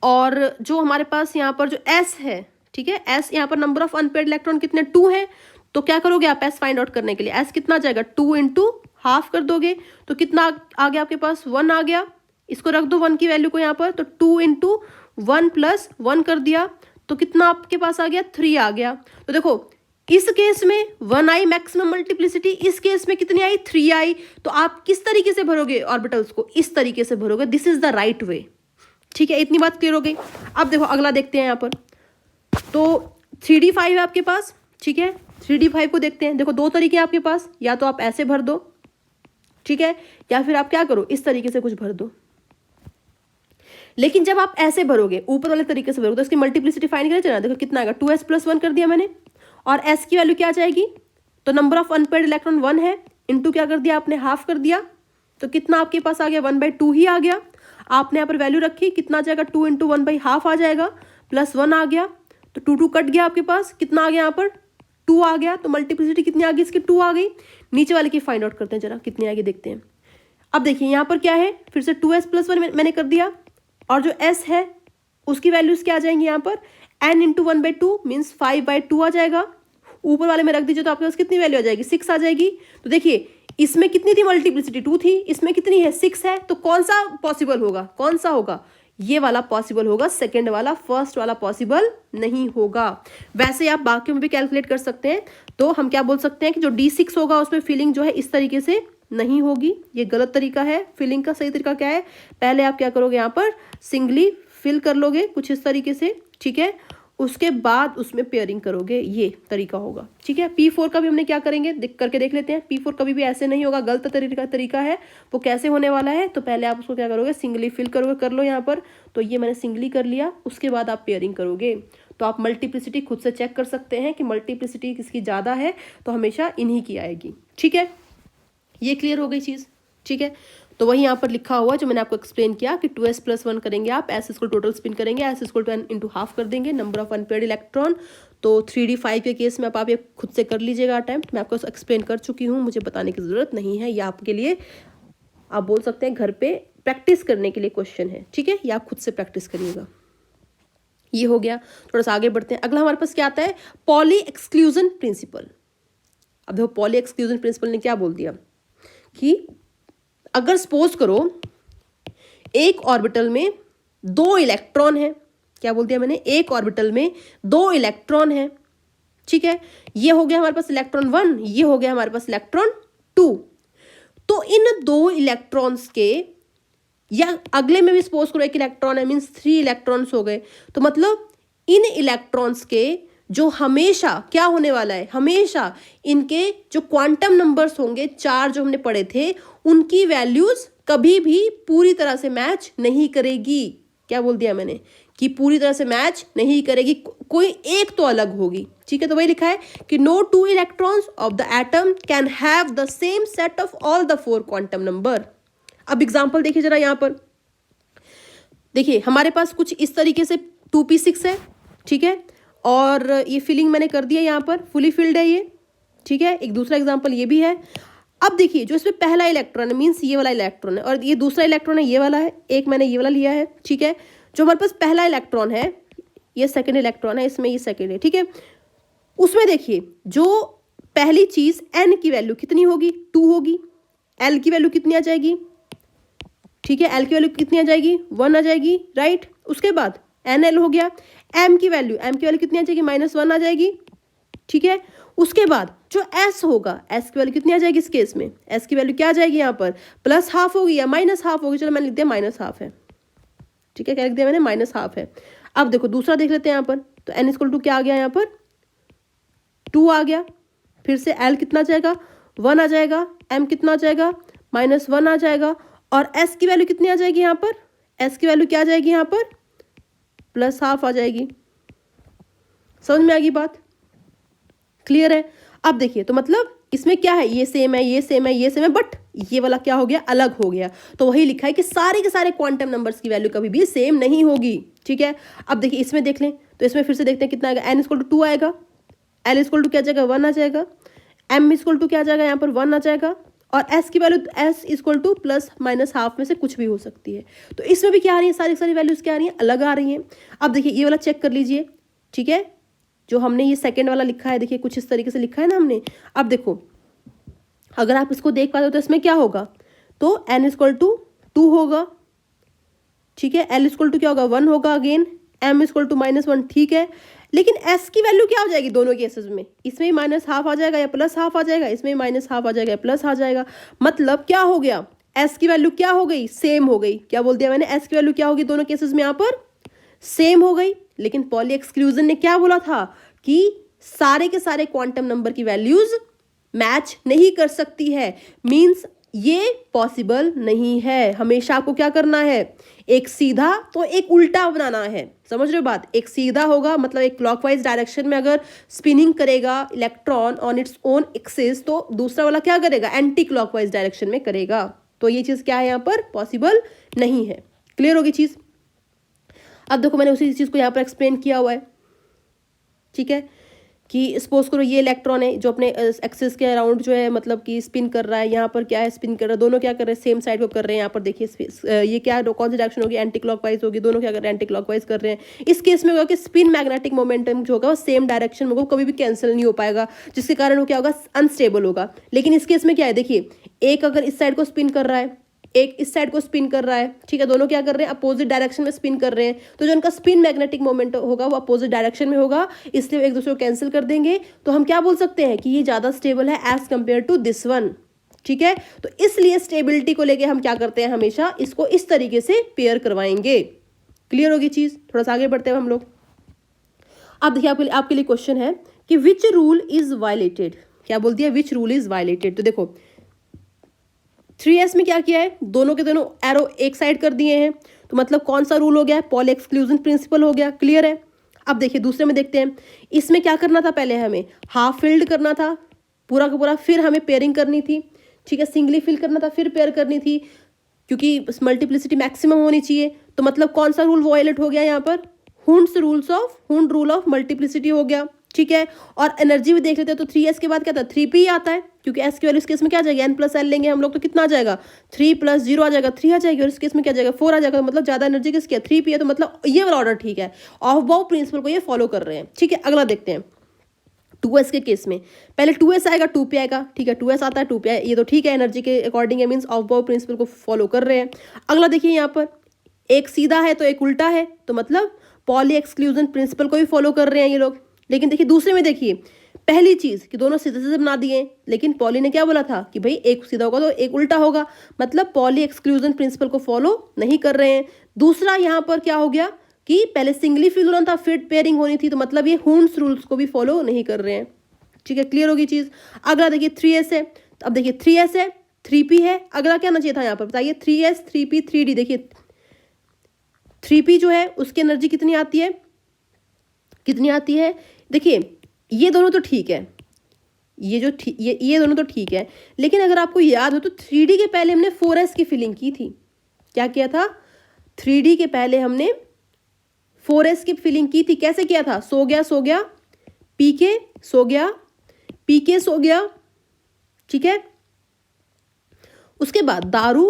और जो हमारे पास यहाँ पर जो s है, ठीक है, s यहाँ पर नंबर ऑफ अनपेयर्ड इलेक्ट्रॉन कितने? 2 है। तो क्या करोगे आप s फाइंड आउट करने के लिए? s कितना आ जाएगा? 2 इंटू हाफ कर दोगे तो कितना आ गया आपके पास? 1 आ गया। इसको रख दो 1 की वैल्यू को यहाँ पर, तो 2 इंटू 1 प्लस 1 कर दिया तो कितना आपके पास आ गया? 3 आ गया। तो देखो इस केस में 1 आई मैक्सिमम मल्टीप्लिसिटी, इस केस में कितनी आई? 3 आई। तो आप किस तरीके से भरोगे ऑर्बिटल्स को? इस तरीके से भरोगे। This is the right way. ठीक है, इतनी बात क्लियर हो गई। अब देखो अगला देखते हैं यहाँ पर। तो 3d5 है आपके पास। ठीक है, 3d5 को देखते हैं। देखो 2 तरीके हैं आपके पास, या तो आप ऐसे भर दो, ठीक है, या फिर आप क्या करो? इस तरीके से कुछ भर दो। लेकिन जब आप ऐसे भरोगे, ऊपर वाले तरीके से भरोगे, तो इसकी मल्टीप्लिसिटी फाइंड करें चला। देखो कितना आएगा? 2s प्लस 1 कर दिया मैंने, और s की वैल्यू क्या आ जाएगी? तो नंबर ऑफ अनपेयर्ड इलेक्ट्रॉन 1 है, इंटू क्या कर दिया आपने? हाफ कर दिया। तो कितना आपके पास आ गया? 1/2 ही आ गया। आपने यहाँ पर वैल्यू रखी, कितना आ जाएगा? 2 इंटू 1/2 आ जाएगा, प्लस 1 आ गया, तो 2 कट गया आपके पास। कितना आ गया यहाँ पर? 2 आ गया। तो मल्टीप्लिसिटी कितनी आ गई इसकी? 2 आ गई। नीचे वाले की फाइंड आउट करते हैं जरा, कितनी आगे देखते हैं। अब देखिए यहाँ पर क्या है, फिर से 2s प्लस 1 मैंने कर दिया, और जो s है उसकी वैल्यूज क्या आ जाएंगी यहाँ पर? n इंटू 1/2 मीन्स 5/2 आ जाएगा। ऊपर वाले में रख दीजिए तो आपके पास कितनी वैल्यू आ जाएगी? 6 आ जाएगी। तो देखिए इसमें कितनी थी मल्टीप्लिसिटी? 2 थी, इसमें कितनी है? 6 है। तो कौन सा पॉसिबल होगा? कौन सा होगा? ये वाला पॉसिबल होगा, सेकंड वाला। फर्स्ट वाला पॉसिबल नहीं होगा। वैसे आप बाकियों में भी कैलकुलेट कर सकते हैं। तो हम क्या बोल सकते हैं कि जो D6 होगा उसमें फिलिंग जो है इस तरीके से नहीं होगी, ये गलत तरीका है। फिलिंग का सही तरीका क्या है? पहले आप क्या करोगे? यहाँ पर सिंगली फिल कर लोगे कुछ इस तरीके से, ठीक है, उसके बाद उसमें पेयरिंग करोगे, ये तरीका होगा। ठीक है, P4 का भी हमने क्या करेंगे करके देख लेते हैं। P4 कभी भी ऐसे नहीं होगा, गलत तरीका है। वो कैसे होने वाला है? तो पहले आप उसको क्या करोगे? सिंगली फिल करोगे, कर लो यहाँ पर। तो ये मैंने सिंगली कर लिया, उसके बाद आप पेयरिंग करोगे। तो आप मल्टीप्लिसिटी खुद से चेक कर सकते हैं कि मल्टीप्लिसिटी किसकी ज़्यादा है, तो हमेशा इन्हीं की आएगी। ठीक है, ये क्लियर हो गई चीज़। ठीक है, तो वही यहाँ पर लिखा हुआ जो मैंने आपको एक्सप्लेन किया कि 2s+1 करेंगे आप, s इसको टोटल स्पिन करेंगे, s इसको n इंटू हाफ कर देंगे, नंबर ऑफ अनपेयर्ड इलेक्ट्रॉन। तो 3d5 के केस में आप ये खुद से कर लीजिएगा अटैम्प्ट, मैं आपको एक्सप्लेन कर चुकी हूँ, मुझे बताने की ज़रूरत नहीं है। ये आपके लिए आप बोल सकते हैं घर पे प्रैक्टिस करने के लिए क्वेश्चन है। ठीक है, ये आप खुद से प्रैक्टिस करिएगा। ये हो गया, थोड़ा सा आगे बढ़ते हैं। अगला हमारे पास क्या आता है, पॉली एक्सक्लूजन प्रिंसिपल। अब देखो पॉली एक्सक्लूजन प्रिंसिपल ने क्या बोल दिया कि अगर सपोज करो एक ऑर्बिटल में 2 इलेक्ट्रॉन है, क्या बोल दिया मैंने, एक ऑर्बिटल में 2 इलेक्ट्रॉन है। ठीक है, ये हो गया हमारे पास इलेक्ट्रॉन 1, ये हो गया हमारे पास इलेक्ट्रॉन 2। तो इन 2 इलेक्ट्रॉन्स के, या अगले में भी सपोज करो एक इलेक्ट्रॉन है, मीन्स 3 इलेक्ट्रॉन्स हो गए। तो मतलब इन इलेक्ट्रॉन्स के जो हमेशा क्या होने वाला है, हमेशा इनके जो क्वांटम नंबर्स होंगे 4 जो हमने पढ़े थे, उनकी वैल्यूज कभी भी पूरी तरह से मैच नहीं करेगी। क्या बोल दिया मैंने कि पूरी तरह से मैच नहीं करेगी, कोई एक तो अलग होगी। ठीक है, तो वही लिखा है कि no 2 electrons of the atom can have the same set of all the 4 quantum number. अब एग्जांपल देखिए जरा, यहां पर देखिए हमारे पास कुछ इस तरीके से 2p6 है। ठीक है, और ये फिलिंग मैंने कर दिया, यहाँ पर फुली फिल्ड है ये। ठीक है, एक दूसरा एग्जांपल ये भी है। अब देखिए जो इसमें पहला इलेक्ट्रॉन है, मीन्स ये वाला इलेक्ट्रॉन है, और ये दूसरा इलेक्ट्रॉन है, ये वाला है, एक मैंने ये वाला लिया है। ठीक है, जो हमारे पास पहला इलेक्ट्रॉन है, ये सेकेंड इलेक्ट्रॉन है, इसमें ये सेकेंड है। ठीक है, उसमें देखिए जो पहली चीज n की वैल्यू कितनी होगी, 2 होगी। l की वैल्यू कितनी आ जाएगी, ठीक है, l की वैल्यू कितनी आ जाएगी, 1 आ जाएगी, राइट। उसके बाद nl हो गया, m की वैल्यू कितनी आ जाएगी, -1 आ जाएगी। ठीक है, उसके बाद जो s होगा, s की वैल्यू कितनी आ जाएगी, इस केस में s की वैल्यू क्या आ जाएगी, यहाँ पर +½ होगी या -½ होगी, चलो मैंने लिख दिया -½ है। ठीक है, क्या लिख दिया मैंने, -½ है। अब देखो दूसरा देख लेते हैं यहाँ पर, तो n = क्या आ गया, यहाँ पर 2 आ गया। फिर से l कितना आ जाएगा, 1 आ जाएगा, m कितना आ जाएगा, -1 आ जाएगा, और s की वैल्यू कितनी आ जाएगी, यहाँ पर s की वैल्यू क्या आ जाएगी, यहाँ पर +½ आ जाएगी। समझ में आ गई बात, क्लियर है। अब देखिए तो मतलब इसमें क्या है, ये सेम है, ये सेम है, ये सेम है, बट ये वाला क्या हो गया, अलग हो गया। तो वही लिखा है कि सारे के सारे क्वांटम नंबर्स की वैल्यू कभी भी सेम नहीं होगी। ठीक है, अब देखिए इसमें देख लें, तो इसमें फिर से देखते हैं कितना आएगा, n = 2 आएगा, l = क्या जाएगा, 1 आ जाएगा, m = क्या आ जाएगा, यहाँ पर 1 आ जाएगा, और s की वैल्यू s = +-½ में से कुछ भी हो सकती है। तो इसमें भी क्या आ रही है, सारी सारी वैल्यूज क्या आ रही हैं, अलग आ रही हैं। अब देखिए ये वाला चेक कर लीजिए। ठीक है, जो हमने ये सेकंड वाला लिखा है, देखिए कुछ इस तरीके से लिखा है ना हमने। अब देखो अगर आप इसको देख पाते हो तो इसमें क्या होगा, तो n = 2 होगा। ठीक है, l = क्या होगा, 1 होगा अगेन, m = -1। ठीक है, लेकिन s की वैल्यू क्या हो जाएगी दोनों केसेस में, इसमें ही -½ आ जाएगा या +½ आ जाएगा, इसमें -½ आ जाएगा या प्लस आ जाएगा। मतलब क्या हो गया, s की वैल्यू क्या हो गई, सेम हो गई। क्या बोल दिया मैंने, s की वैल्यू क्या होगी दोनों केसेस में, यहाँ पर सेम हो गई। लेकिन पॉली एक्सक्लूजन ने क्या बोला था कि सारे के सारे क्वांटम नंबर की वैल्यूज मैच नहीं कर सकती है, मींस ये पॉसिबल नहीं है। हमेशा आपको क्या करना है, एक सीधा तो एक उल्टा बनाना है। समझ रहे हो बात, एक सीधा होगा मतलब एक क्लॉकवाइज डायरेक्शन में अगर स्पिनिंग करेगा electron on its own axis, तो दूसरा वाला क्या करेगा, एंटी क्लॉकवाइज डायरेक्शन में करेगा। तो ये चीज क्या है, यहाँ पर पॉसिबल नहीं है। क्लियर होगी चीज। अब देखो मैंने उसी चीज को यहाँ पर एक्सप्लेन किया हुआ है। ठीक है, कि सपोज करो ये इलेक्ट्रॉन है जो अपने एक्सिस के अराउंड जो है मतलब कि स्पिन कर रहा है, यहाँ पर क्या है, स्पिन कर रहा है, दोनों क्या कर रहे हैं, सेम साइड को कर रहे हैं। यहाँ पर देखिए ये क्या है, कौन सी डायरेक्शन होगी, एंटी क्लॉकवाइज होगी, दोनों क्या कर रहे हैं, एंटी क्लॉकवाइज कर रहे हैं। इस केस में होगा कि स्पिन मैग्नेटिक मोमेंटम जो होगा वो सेम डायरेक्शन में होगा, कभी भी कैंसिल नहीं हो पाएगा, जिसके कारण वो क्या होगा, अनस्टेबल होगा। लेकिन इस केस में क्या है, देखिए एक अगर इस साइड को स्पिन कर रहा है, एक इस साइड को स्पिन कर रहा है। ठीक है, दोनों क्या कर रहे हैं, अपोजिट डायरेक्शन में स्पिन कर रहे हैं, तो जो उनका स्पिन मैग्नेटिक मोमेंट होगा वो अपोजिट डायरेक्शन में होगा, इसलिए एक दूसरे को कैंसिल कर देंगे। तो हम क्या बोल सकते हैं कि ये ज्यादा स्टेबल है as compare to this one. ठीक है, तो इसलिए स्टेबिलिटी को लेके हम क्या करते हैं, हमेशा इसको इस तरीके से पेयर करवाएंगे। क्लियर होगी चीज। थोड़ा सा आगे बढ़ते हैं हम लोग। अब देखिए आपके लिए क्वेश्चन है कि विच रूल इज वायलेटेड। क्या बोल दिया, विच रूल इज वायलेटेड। तो देखो 3s में क्या किया है, दोनों के दोनों एरो एक साइड कर दिए हैं, तो मतलब कौन सा रूल हो गया, पॉली एक्सक्लूजन प्रिंसिपल हो गया। क्लियर है। अब देखिए दूसरे में देखते हैं, इसमें क्या करना था, पहले हमें हाफ फिल्ड करना था पूरा का पूरा, फिर हमें पेयरिंग करनी थी, ठीक है, सिंगली फिल करना था, फिर पेयर करनी थी, क्योंकि मल्टीप्लिसिटी मैक्सिमम होनी चाहिए। तो मतलब कौन सा रूल वायलेट हो गया यहाँ पर, हुंड रूल ऑफ मल्टीप्लिसिटी हो गया, ठीक है। और एनर्जी भी देख लेते हैं, तो 3s के बाद क्या था, 3p आता है, क्योंकि s की वैल्यू इस केस में क्या आ जाएगा, n+l लेंगे हम लोग, तो कितना आ जाएगा, 3 + 0 आ जाएगा, 3 आ जाएगी, और इस केस में क्या आ जाएगा, 4 आ जाएगा। तो मतलब ज्यादा एनर्जी किसकी है, 3p है, तो मतलब ये वाला ऑर्डर ठीक है, ऑफ बाउ प्रिंसिपल को ये फॉलो कर रहे हैं, ठीक है। अगला देखते हैं 2s के केस में, पहले 2s आएगा 2p आएगा, ठीक है, 2s आता है 2p आए, ये तो ठीक है, एनर्जी के अकॉर्डिंग है, मीन्स ऑफ बाउ प्रिंसिपल को फॉलो कर रहे हैं। अगला देखिए यहाँ पर, एक सीधा है तो एक उल्टा है, तो मतलब पॉली एक्सक्लूजन प्रिंसिपल को भी फॉलो कर रहे हैं ये लोग। लेकिन देखिए दूसरे में देखिए, पहली चीज कि दोनों सीधे सीधे बना दिए, लेकिन पॉली ने क्या बोला था कि भाई एक सीधा होगा तो एक उल्टा होगा, मतलब पॉली एक्सक्लूजन प्रिंसिपल को फॉलो नहीं कर रहे हैं। दूसरा यहाँ पर क्या हो गया कि पहले सिंगली फिल होना था, फिर पेयरिंग होनी थी, तो मतलब ये हुंड्स रूल्स को भी फॉलो नहीं कर रहे हैं, ठीक है। क्लियर होगी चीज। अगला देखिए 3s है, तो अब देखिए 3s है, 3p है, अगला क्या आना चाहिए था यहाँ पर बताइए, 3s 3p 3d। देखिए 3p जो है उसकी एनर्जी कितनी आती है, कितनी आती है, देखिए ये दोनों तो ठीक है, ये दोनों तो ठीक है, लेकिन अगर आपको याद हो तो 3d के पहले हमने 4s की फिलिंग की थी। क्या किया था, 3d के पहले हमने 4s की फिलिंग की थी। कैसे किया था, सो गया pk सो गया, ठीक है, उसके बाद दारू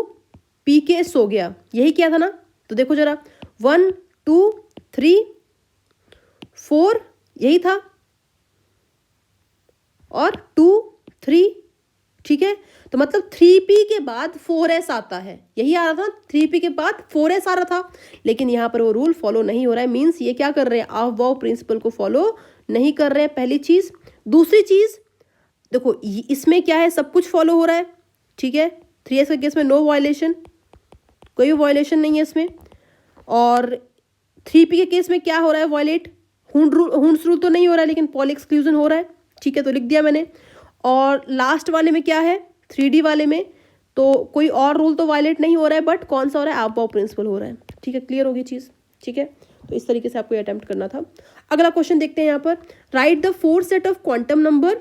pk सो गया, यही किया था ना। तो देखो जरा 1 2 3 4 यही था, और 2 3, ठीक है। तो मतलब 3p के बाद 4s आता है, यही आ रहा था, 3p के बाद 4s आ रहा था, लेकिन यहाँ पर वो रूल फॉलो नहीं हो रहा है, मीन्स ये क्या कर रहे हैं, ऑफ बाउ प्रिंसिपल को फॉलो नहीं कर रहे हैं, पहली चीज। दूसरी चीज देखो, इसमें क्या है, सब कुछ फॉलो हो रहा है, ठीक है, 3s के केस में नो वायलेशन, कोई वायलेशन नहीं है इसमें। और 3p के केस में क्या हो रहा है, वायलेट, हुंड्स रूल तो नहीं हो रहा है, लेकिन पॉली एक्सक्लूजन हो रहा है, ठीक है, तो लिख दिया मैंने। और लास्ट वाले में क्या है, 3d वाले में तो कोई और रूल तो वायलेट नहीं हो रहा है, बट कौन सा हो रहा है, ऑफ बाउ प्रिंसिपल हो रहा है, ठीक है। क्लियर होगी चीज़, ठीक है। तो इस तरीके से आपको अटेम्प्ट करना था। अगला क्वेश्चन देखते हैं यहाँ पर, right the 4 set of quantum number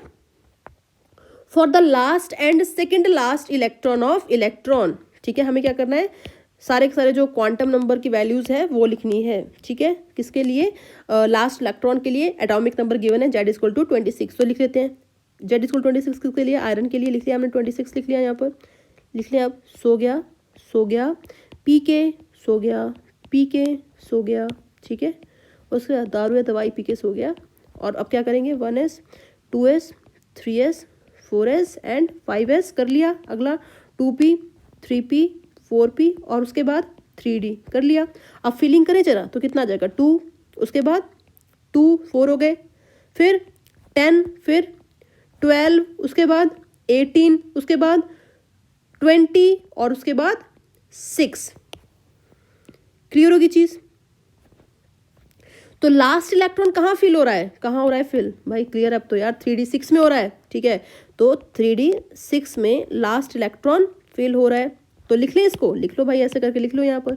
for the last and second last electron of electron, ठीक है। हमें क्या करना है, सारे के सारे जो क्वांटम नंबर की वैल्यूज है वो लिखनी है, ठीक है। किसके लिए, लास्ट इलेक्ट्रॉन के लिए एटॉमिक नंबर गिवन है Z=26, तो लिख लेते हैं Z=26 किसके लिए, आयरन के लिए लिख लिया हमने, 26 लिख लिया, यहाँ पर लिख लिया। अब सो गया pk सो गया, ठीक है। उसके बाद दारू या दवाई pk सो गया, और अब क्या करेंगे, 1s 2s 3s 4s and 5s कर लिया। अगला 2p 3p 4p और उसके बाद 3d कर लिया। अब फिलिंग करें जरा, तो कितना आ जाएगा, 2, उसके बाद 2 4 हो गए, फिर 10, फिर 12, उसके बाद 18, उसके बाद 20 और उसके बाद 6। क्लियर होगी चीज। तो लास्ट इलेक्ट्रॉन कहाँ फिल हो रहा है, कहाँ हो रहा है फिल, भाई क्लियर। अब तो यार 3d 6 में हो रहा है, ठीक है, तो 3d 6 में लास्ट इलेक्ट्रॉन फिल हो रहा है। तो लिख लें इसको, लिख लो भाई, ऐसे करके लिख लो, यहाँ पर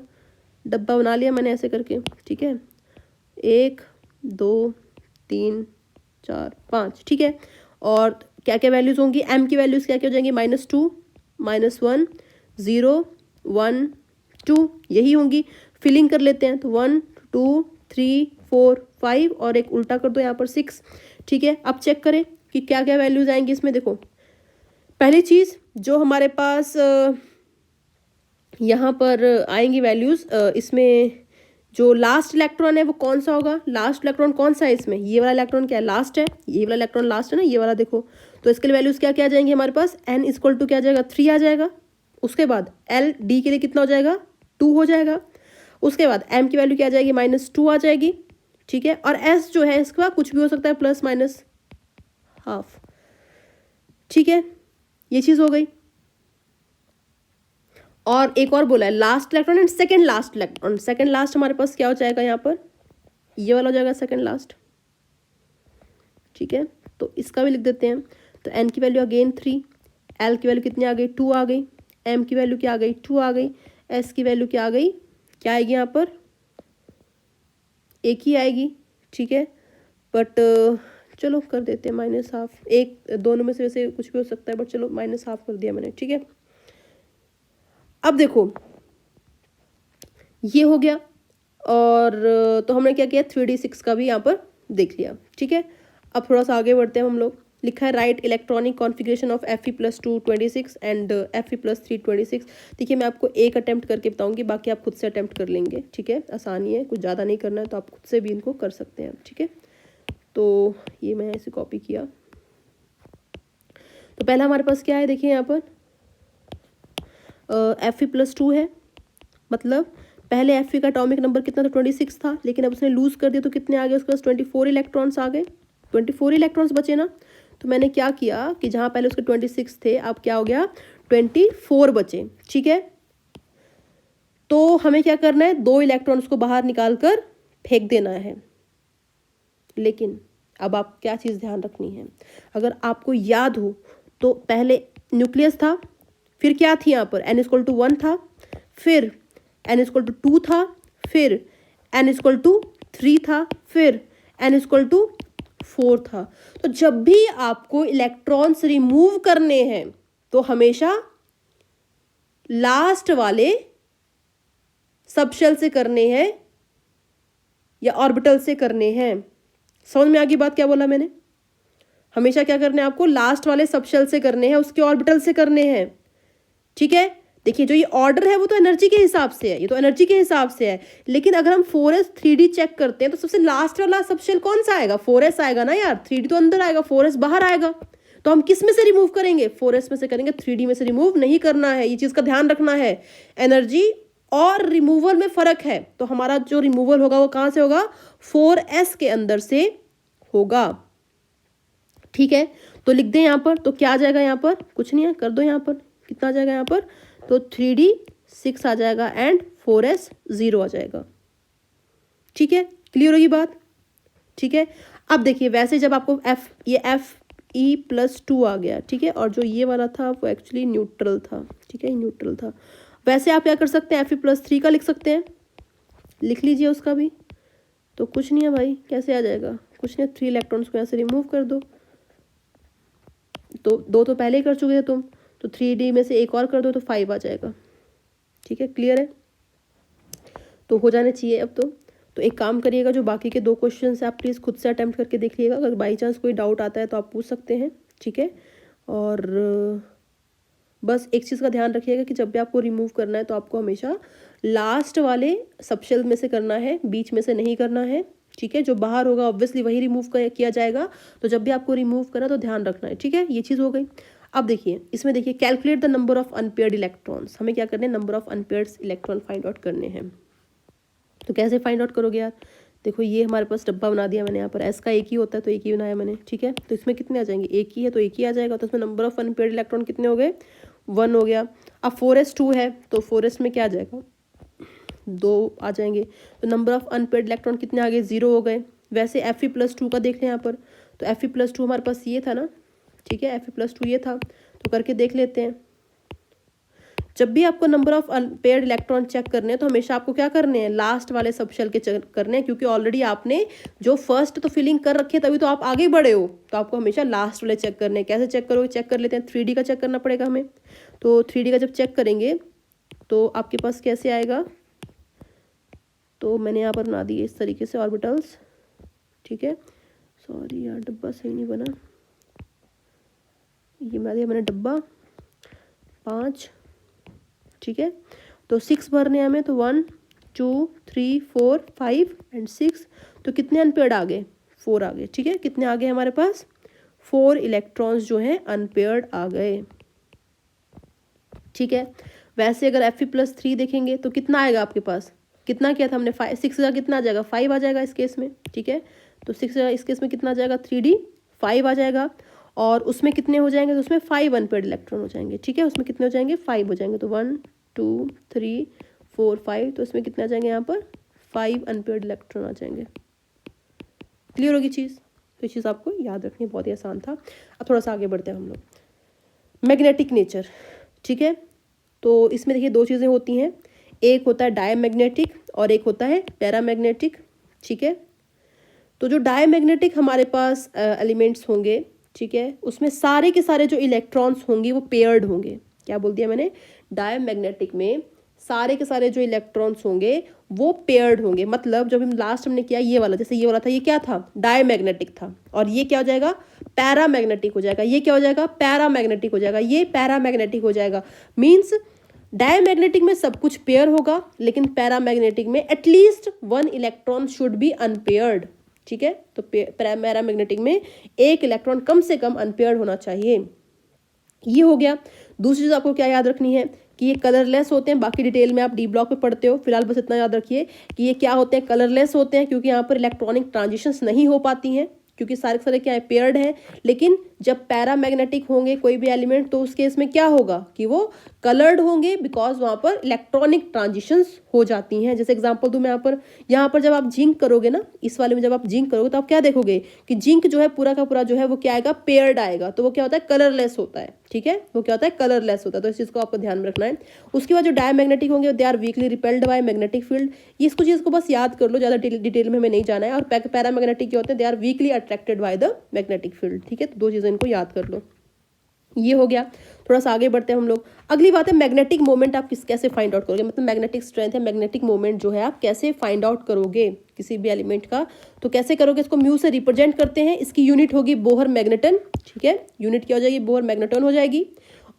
डब्बा बना लिया मैंने ऐसे करके, ठीक है, 1 2 3 4 5, ठीक है। और क्या क्या वैल्यूज होंगी, m की वैल्यूज क्या क्या हो जाएंगी, -2 -1 0 1 2 यही होंगी। फिलिंग कर लेते हैं, तो 1 2 3 4 5 और एक उल्टा कर दो यहाँ पर 6, ठीक है। अब चेक करें कि क्या क्या वैल्यूज आएंगी इसमें। देखो पहली चीज जो हमारे पास यहाँ पर आएंगी वैल्यूज, इसमें जो लास्ट इलेक्ट्रॉन है वो कौन सा होगा, लास्ट इलेक्ट्रॉन कौन सा है इसमें, ये वाला इलेक्ट्रॉन क्या है, लास्ट है, ये वाला इलेक्ट्रॉन लास्ट है ना, ये वाला देखो। तो इसके लिए वैल्यूज क्या क्या आ जाएंगी हमारे पास, n क्या आ जाएगा, 3 आ जाएगा। उसके बाद l d के लिए कितना हो जाएगा, 2 हो जाएगा। उसके बाद m की वैल्यू क्या आ जाएगी, -2 आ जाएगी, ठीक है। और s जो है इसके बाद कुछ भी हो सकता है, ±½ ठीक है, ये चीज़ हो गई। और एक और बोला है last electron and second last electron, second last हमारे पास क्या हो जाएगा यहाँ पर, ये वाला हो जाएगा सेकेंड लास्ट, ठीक है। तो इसका भी लिख देते हैं। तो n की वैल्यू अगेन 3, l की वैल्यू कितनी आ गई, 2 आ गई, m की वैल्यू क्या आ गई, 2 आ गई, s की वैल्यू क्या आ गई, क्या आएगी यहाँ पर, एक ही आएगी, ठीक है, बट चलो कर देते हैं -12, एक दोनों में से वैसे कुछ भी हो सकता है, बट चलो -12 कर दिया मैंने, ठीक है। अब देखो ये हो गया, और तो हमने क्या किया 3d6 का भी यहाँ पर देख लिया, ठीक है। अब थोड़ा सा आगे बढ़ते हैं हम लोग। लिखा है right electronic configuration of Fe+2 26 and Fe+3 26। देखिए मैं आपको एक अटेम्प्ट करके बताऊंगी, बाकी आप खुद से अटेम्प्ट कर लेंगे, ठीक है। आसानी है, कुछ ज़्यादा नहीं करना है, तो आप खुद से भी इनको कर सकते हैं, ठीक है। तो ये मैं ऐसे कॉपी किया। तो पहला हमारे पास क्या है, देखिए यहाँ पर Fe+2 है, मतलब पहले Fe का एटॉमिक नंबर कितना था 26 था, लेकिन अब उसने लूज कर दिया तो कितने आ गए उसके पास 24 इलेक्ट्रॉन्स आ गए, 24 इलेक्ट्रॉन्स बचे ना। तो मैंने क्या किया कि जहाँ पहले उसके 26 थे, अब क्या हो गया 24 बचे, ठीक है। तो हमें क्या करना है, 2 इलेक्ट्रॉन्स को बाहर निकाल कर फेंक देना है। लेकिन अब आप क्या चीज़ ध्यान रखनी है, अगर आपको याद हो तो पहले न्यूक्लियस था, फिर क्या थी यहाँ पर n=1 था, फिर n=2 था, फिर n=3 था, फिर n=4 था। तो जब भी आपको इलेक्ट्रॉन्स रिमूव करने हैं तो हमेशा लास्ट वाले सबशेल से करने हैं या ऑर्बिटल से करने हैं। समझ में आ गई बात, क्या बोला मैंने? हमेशा क्या करने हैं आपको, लास्ट वाले सबशेल से करने हैं, उसके ऑर्बिटल से करने हैं, ठीक है। देखिए जो ये ऑर्डर है वो तो एनर्जी के हिसाब से है, ये तो एनर्जी के हिसाब से है, लेकिन अगर हम 4s 3d चेक करते हैं तो सबसे लास्ट वाला सबशेल कौन सा आएगा, 4s आएगा ना यार, 3d तो अंदर आएगा, 4s बाहर आएगा। तो हम किस में से रिमूव करेंगे, 4s में से करेंगे, 3d में से रिमूव नहीं करना है, ये चीज का ध्यान रखना है। एनर्जी और रिमूवल में फर्क है, तो हमारा जो रिमूवल होगा वो कहां से होगा, 4s के अंदर से होगा, ठीक है। तो लिख दें यहाँ पर, तो क्या आ जाएगा यहाँ पर, कुछ नहीं है, कर दो यहाँ पर, कितना आ जाएगा यहाँ पर, तो 3d 6 आ जाएगा एंड 4s 0 आ जाएगा, ठीक है। क्लियर होगी बात, ठीक है। अब देखिए वैसे जब आपको ये Fe+2 आ गया, ठीक है, और जो ये वाला था वो एक्चुअली न्यूट्रल था, ठीक है, न्यूट्रल था। वैसे आप क्या कर सकते हैं, Fe+3 का लिख सकते हैं, लिख लीजिए उसका भी। तो कुछ नहीं है भाई, कैसे आ जाएगा, कुछ नहीं, 3 इलेक्ट्रॉन्स को यहाँ से रिमूव कर दो, तो 2 तो पहले ही कर चुके थे तुम, तो 3d में से एक और कर दो तो 5 आ जाएगा, ठीक है। क्लियर है, तो हो जाने चाहिए अब तो एक काम करिएगा, जो बाकी के 2 क्वेश्चन है आप प्लीज़ खुद से अटेम्प्ट करके देख लीजिएगा, अगर बाई चांस कोई डाउट आता है तो आप पूछ सकते हैं, ठीक है। और बस एक चीज़ का ध्यान रखिएगा कि जब भी आपको रिमूव करना है तो आपको हमेशा लास्ट वाले सबशेल में से करना है, बीच में से नहीं करना है, ठीक है। जो बाहर होगा ऑब्वियसली वही रिमूव किया जाएगा, तो जब भी आपको रिमूव करा तो ध्यान रखना है, ठीक है। ये चीज़ हो गई। अब देखिए इसमें देखिए calculate the number of unpaired electrons, हमें क्या करने हैं, number of unpaired electron find out करने हैं। तो कैसे फाइंड आउट करोगे यार, देखो ये हमारे पास डब्बा बना दिया मैंने, यहाँ पर एस का एक ही होता है तो एक ही बनाया मैंने, ठीक है। तो इसमें कितने आ जाएंगे, एक ही है तो एक ही आ जाएगा, तो इसमें नंबर ऑफ अनपेयर्ड इलेक्ट्रॉन कितने हो गए, 1 हो गया। अब 4s2 है तो 4s में क्या आ जाएगा, 2 आ जाएंगे, तो नंबर ऑफ अनपेयर्ड इलेक्ट्रॉन कितने आ गए, 0 हो गए। वैसे Fe+2 का देख लें यहाँ पर, तो Fe+2 हमारे पास ये था ना, ठीक है, Fe+2 ये था, तो करके देख लेते हैं। जब भी आपको number of unpaired electron check करने हैं तो हमेशा आपको क्या करने हैं, लास्ट वाले सबशेल के चेक करने हैं, क्योंकि ऑलरेडी आपने जो फर्स्ट तो फिलिंग कर रखी है तभी तो आप आगे बढ़े हो, तो आपको हमेशा लास्ट वाले चेक करने हैं। कैसे चेक करोगे, चेक कर लेते हैं, 3d का चेक करना पड़ेगा हमें। तो 3d का जब चेक करेंगे तो आपके पास कैसे आएगा, तो मैंने यहाँ पर बना दिए इस तरीके से ऑर्बिटल्स, ठीक है। सॉरी यार डब्बा सही नहीं बना, ये बना दिया मैंने डब्बा 5, ठीक है। तो 6 भरने हमें, तो 1 2 3 4 5 एंड 6, तो कितने अनपेयर्ड आ गए, 4 आ गए, ठीक है। कितने आ गए हमारे पास, 4 इलेक्ट्रॉन्स जो हैं अनपेयर्ड आ गए, ठीक है। वैसे अगर Fe+3 देखेंगे तो कितना आएगा आपके पास, कितना किया था हमने 6 का कितना आ जाएगा, 5 आ जाएगा इस केस में, ठीक है। तो 6 इस केस में कितना आ जाएगा, 3d 5 आ जाएगा, और उसमें कितने हो जाएंगे, तो उसमें 5 अनपेयर्ड इलेक्ट्रॉन हो जाएंगे, ठीक है। उसमें कितने हो जाएंगे, 5 हो जाएंगे, तो 1 2 3 4 5, तो इसमें कितने आ जाएंगे यहाँ पर, 5 अनपेयर्ड इलेक्ट्रॉन आ जाएंगे। क्लियर होगी चीज़, तो ये चीज़ आपको याद रखनी, बहुत ही आसान था। अब थोड़ा सा आगे बढ़ते हैं हम लोग, मैग्नेटिक नेचर, ठीक है। तो इसमें देखिए 2 चीज़ें होती हैं, एक होता है डायमैग्नेटिक और एक होता है पैरामैग्नेटिक, ठीक है। तो जो डायमैग्नेटिक हमारे पास एलिमेंट्स होंगे, ठीक है, उसमें सारे के सारे जो इलेक्ट्रॉन्स होंगे वो पेयर्ड होंगे। क्या बोल दिया मैंने? डायमैग्नेटिक में सारे के सारे जो इलेक्ट्रॉन्स होंगे वो पेयर्ड होंगे। मतलब जब हम लास्ट हमने किया ये वाला, जैसे ये वाला था, ये क्या था? डायमैग्नेटिक था, और ये क्या हो जाएगा? पैरामैग्नेटिक हो जाएगा। ये क्या हो जाएगा? पैरामैग्नेटिक हो जाएगा। ये पैरामैग्नेटिक हो जाएगा। मीन्स डायमैग्नेटिक में सब कुछ पेयर होगा, लेकिन पैरामैग्नेटिक में at least one electron should be unpaired. ठीक है, तो पैरामैग्नेटिक में एक इलेक्ट्रॉन कम से कम अनपेयर्ड होना चाहिए। ये हो गया। दूसरी चीज आपको क्या याद रखनी है कि ये कलरलेस होते हैं। बाकी डिटेल में आप डी ब्लॉक पे पढ़ते हो, फिलहाल बस इतना याद रखिए कि ये क्या होते हैं? कलरलेस होते हैं, क्योंकि यहाँ पर इलेक्ट्रॉनिक ट्रांजिशंस नहीं हो पाती हैं, क्योंकि सारे सारे क्या है? पेयर्ड है। लेकिन जब पैरामैग्नेटिक होंगे कोई भी एलिमेंट, तो उस केस में क्या होगा कि वो कलर्ड होंगे, बिकॉज वहां पर इलेक्ट्रॉनिक ट्रांजिशंस हो जाती हैं। जैसे एग्जांपल दूं मैं यहाँ पर जब आप जिंक करोगे ना, इस वाले में जब आप जिंक करोगे तो आप क्या देखोगे कि जिंक जो है पूरा का पूरा जो है वो क्या आएगा? पेयर्ड आएगा। तो वो क्या होता है? कलरलेस होता है। ठीक है, वो क्या होता है? कलरलेस होता है। तो इस चीज को आपको ध्यान में रखना है। उसके बाद जो डायमैग्नेटिक होंगे they are weakly repelled by magnetic field. इसको चीज को बस याद कर लो, ज्यादा डिटेल में हमें नहीं जाना है। और पैरामैग्नेटिक क्या होते हैं? They are weakly attracted by the magnetic field. ठीक है, तो दो चीजें इनको याद कर लो। ये हो गया। थोड़ा सा आगे बढ़ते हैं हम लोग। अगली बात है मैग्नेटिक मोमेंट आप कैसे फाइंड आउट करोगे, मतलब मैग्नेटिक स्ट्रेंथ है, मैग्नेटिक मोमेंट जो है आप कैसे फाइंड आउट करोगे किसी भी एलिमेंट का। तो कैसे करोगे? इसको म्यू से रिप्रेजेंट करते हैं। इसकी यूनिट होगी बोहर मैग्नेटन। ठीक है, यूनिट क्या हो जाएगी? बोहर मैग्नेटन हो जाएगी।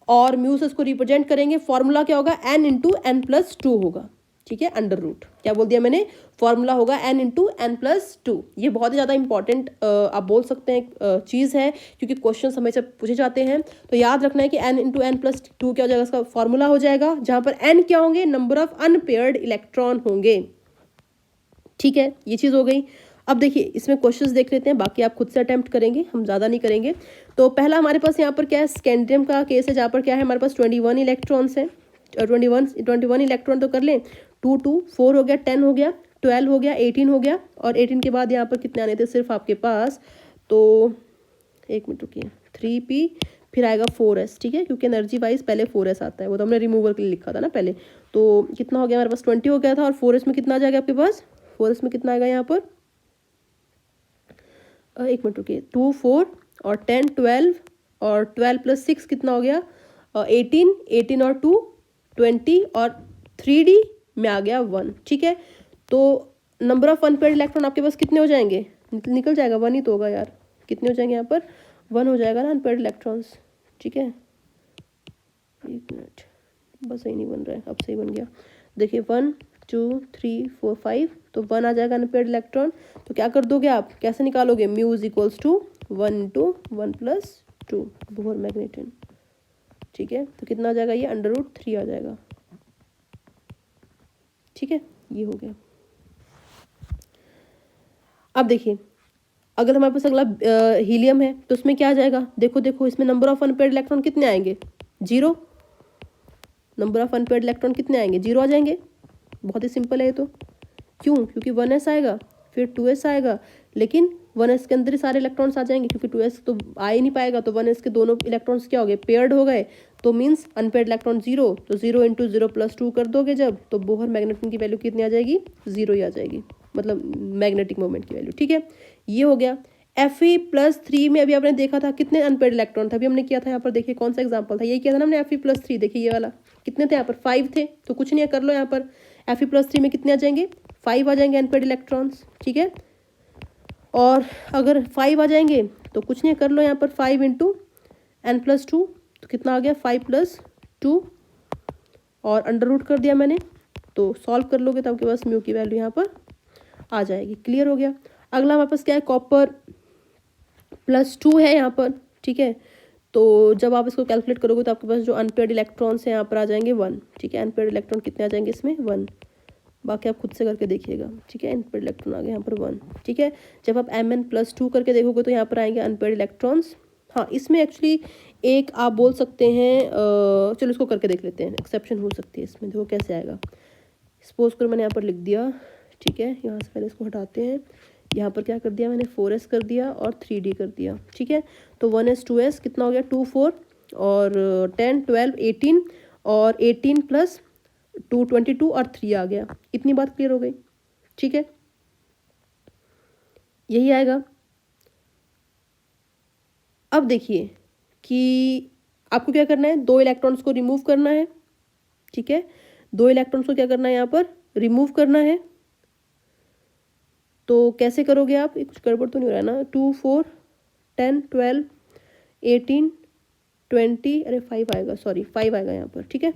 और म्यू से इसको रिप्रेजेंट करेंगे। फॉर्मूला क्या होगा? n into n plus two होगा। ठीक है, अंडर रूट। क्या बोल दिया मैंने? फॉर्मूला होगा n into n plus two. ये बहुत ही ज़्यादा इंपॉर्टेंट आप बोल सकते हैं चीज़ है, क्योंकि क्वेश्चन हमेशा पूछे जाते हैं। तो याद रखना है कि n into n plus two क्या हो जाएगा? इसका फॉर्मूला हो जाएगा, जहाँ पर n क्या होंगे? नंबर ऑफ अनपेयर्ड इलेक्ट्रॉन होंगे। ठीक है, ये चीज़ हो गई। अब देखिए इसमें क्वेश्चंस देख लेते हैं, बाकी आप खुद से अटेम्प्ट करेंगे, हम ज़्यादा नहीं करेंगे। तो पहला हमारे पास यहाँ पर क्या है? स्कैंडियम का केस है, जहाँ पर क्या है? हमारे पास 21 इलेक्ट्रॉन्स हैं। 21 इलेक्ट्रॉन तो कर लें। 2 2 4 हो गया, 10 हो गया, 12 हो गया, 18 हो गया। और 18 के बाद यहाँ पर कितने आने थे सिर्फ आपके पास? तो एक मिनट रुकिए, 3p, फिर आएगा 4s। ठीक है, क्योंकि एनर्जी वाइज पहले 4s आता है, वो तो हमने रिमूवल के लिए लिखा था ना पहले। तो कितना हो गया हमारे पास? 20 हो गया था। और 4s में कितना आ जाएगा आपके पास? 4s में कितना आएगा यहाँ पर? एक मिनट रुकिए, 2 4 और 10 12 और 12 प्लस 6 कितना हो गया? 18 18 और 2 20 और 3d में आ गया 1। ठीक है, तो नंबर ऑफ अनपेयर्ड इलेक्ट्रॉन आपके पास कितने हो जाएंगे? निकल जाएगा, 1 ही तो होगा यार। कितने हो जाएंगे यहाँ पर? 1 हो जाएगा ना अनपेयर्ड इलेक्ट्रॉन्स। ठीक है, एक मिनट, बस सही नहीं बन रहा है, अब सही बन गया। देखिए 1 2 3 4 5, तो 1 आ जाएगा अनपेयर्ड इलेक्ट्रॉन। तो क्या कर दोगे आप? कैसे निकालोगे? Mu is equals to 1 into 1 plus 2 Bohr magneton. ठीक है, तो कितना आ जाएगा? ये अंडर रूट 3 आ जाएगा। ठीक है, ये हो गया। अब देखिए अगर हमारे पास अगला हीलियम है, तो उसमें क्या आ जाएगा? देखो देखो, इसमें नंबर ऑफ अनपेयर्ड इलेक्ट्रॉन कितने आएंगे? 0। नंबर ऑफ अनपेयर्ड इलेक्ट्रॉन कितने आएंगे? 0 आ जाएंगे। बहुत ही सिंपल है ये तो। क्यों? क्योंकि 1s आएगा, फिर 2s आएगा, लेकिन 1s के अंदर ही सारे इलेक्ट्रॉन्स आ जाएंगे, क्योंकि 2s तो आ ही नहीं पाएगा। तो 1s के दोनों इलेक्ट्रॉन्स क्या हो गए? पेयर्ड हो गए। तो मीन्स अनपेयर्ड इलेक्ट्रॉन 0। तो 0 इंटू 0 प्लस 2 कर दोगे जब, तो बोहर मैग्नेटन की वैल्यू कितनी आ जाएगी? 0 ही आ जाएगी, मतलब मैग्नेटिक मोमेंट की वैल्यू। ठीक है, ये हो गया। Fe+3 में अभी आपने देखा था कितने अनपेयर्ड इलेक्ट्रॉन था, अभी हमने किया था यहाँ पर। देखिए कौन सा एग्जाम्पल था, ये किया था ना हमने Fe+3। देखिए ये वाला कितने थे यहाँ पर? 5 थे। तो कुछ नहीं है, कर लो यहाँ पर। Fe+3 में कितने आ जाएंगे? 5 आ जाएंगे अनपेयर्ड इलेक्ट्रॉन्स। ठीक है, और अगर 5 आ जाएंगे तो कुछ नहीं, कर लो यहाँ पर 5 इंटू एन प्लस 2, तो कितना आ गया? 5 प्लस 2, और अंडर रूट कर दिया मैंने। तो सॉल्व कर लोगे तो आपके पास म्यू की वैल्यू यहाँ पर आ जाएगी। क्लियर हो गया। अगला हमारे पास क्या है? कॉपर +2 है यहाँ पर। ठीक है, तो जब आप इसको कैलकुलेट करोगे तो आपके पास जो अनपेयर्ड इलेक्ट्रॉन्स हैं यहाँ पर आ जाएंगे 1। ठीक है, अनपेयर्ड इलेक्ट्रॉन कितने आ जाएंगे इसमें? 1। बाकी आप खुद से करके देखिएगा। ठीक है, अनपेयर्ड इलेक्ट्रॉन आ गए यहाँ पर 1। ठीक है, जब आप Mn+2 करके देखोगे तो यहाँ पर आएंगे अनपेयर्ड इलेक्ट्रॉन्स। हाँ, इसमें एक्चुअली एक आप बोल सकते हैं, चलो इसको करके देख लेते हैं, एक्सेप्शन हो सकती है इसमें। देखो कैसे आएगा। सपोज करो मैंने यहाँ पर लिख दिया। ठीक है, यहाँ से पहले इसको हटाते हैं। यहाँ पर क्या कर दिया मैंने? 4s कर दिया और 3d कर दिया। ठीक है, तो 1s 2s कितना हो गया? 2 4 और 10 12 18 और 18 प्लस 2 22 और 3 आ गया। इतनी बात क्लियर हो गई। ठीक है, यही आएगा। अब देखिए कि आपको क्या करना है, 2 इलेक्ट्रॉन्स को रिमूव करना है, ठीक है। 2 इलेक्ट्रॉन्स को क्या करना है, यहाँ पर रिमूव करना है। तो कैसे करोगे आप, ये कुछ गड़बड़ तो नहीं हो रहा है ना। 2 4 10 12 18 20, अरे 5 आएगा, सॉरी 5 आएगा यहाँ पर, ठीक है।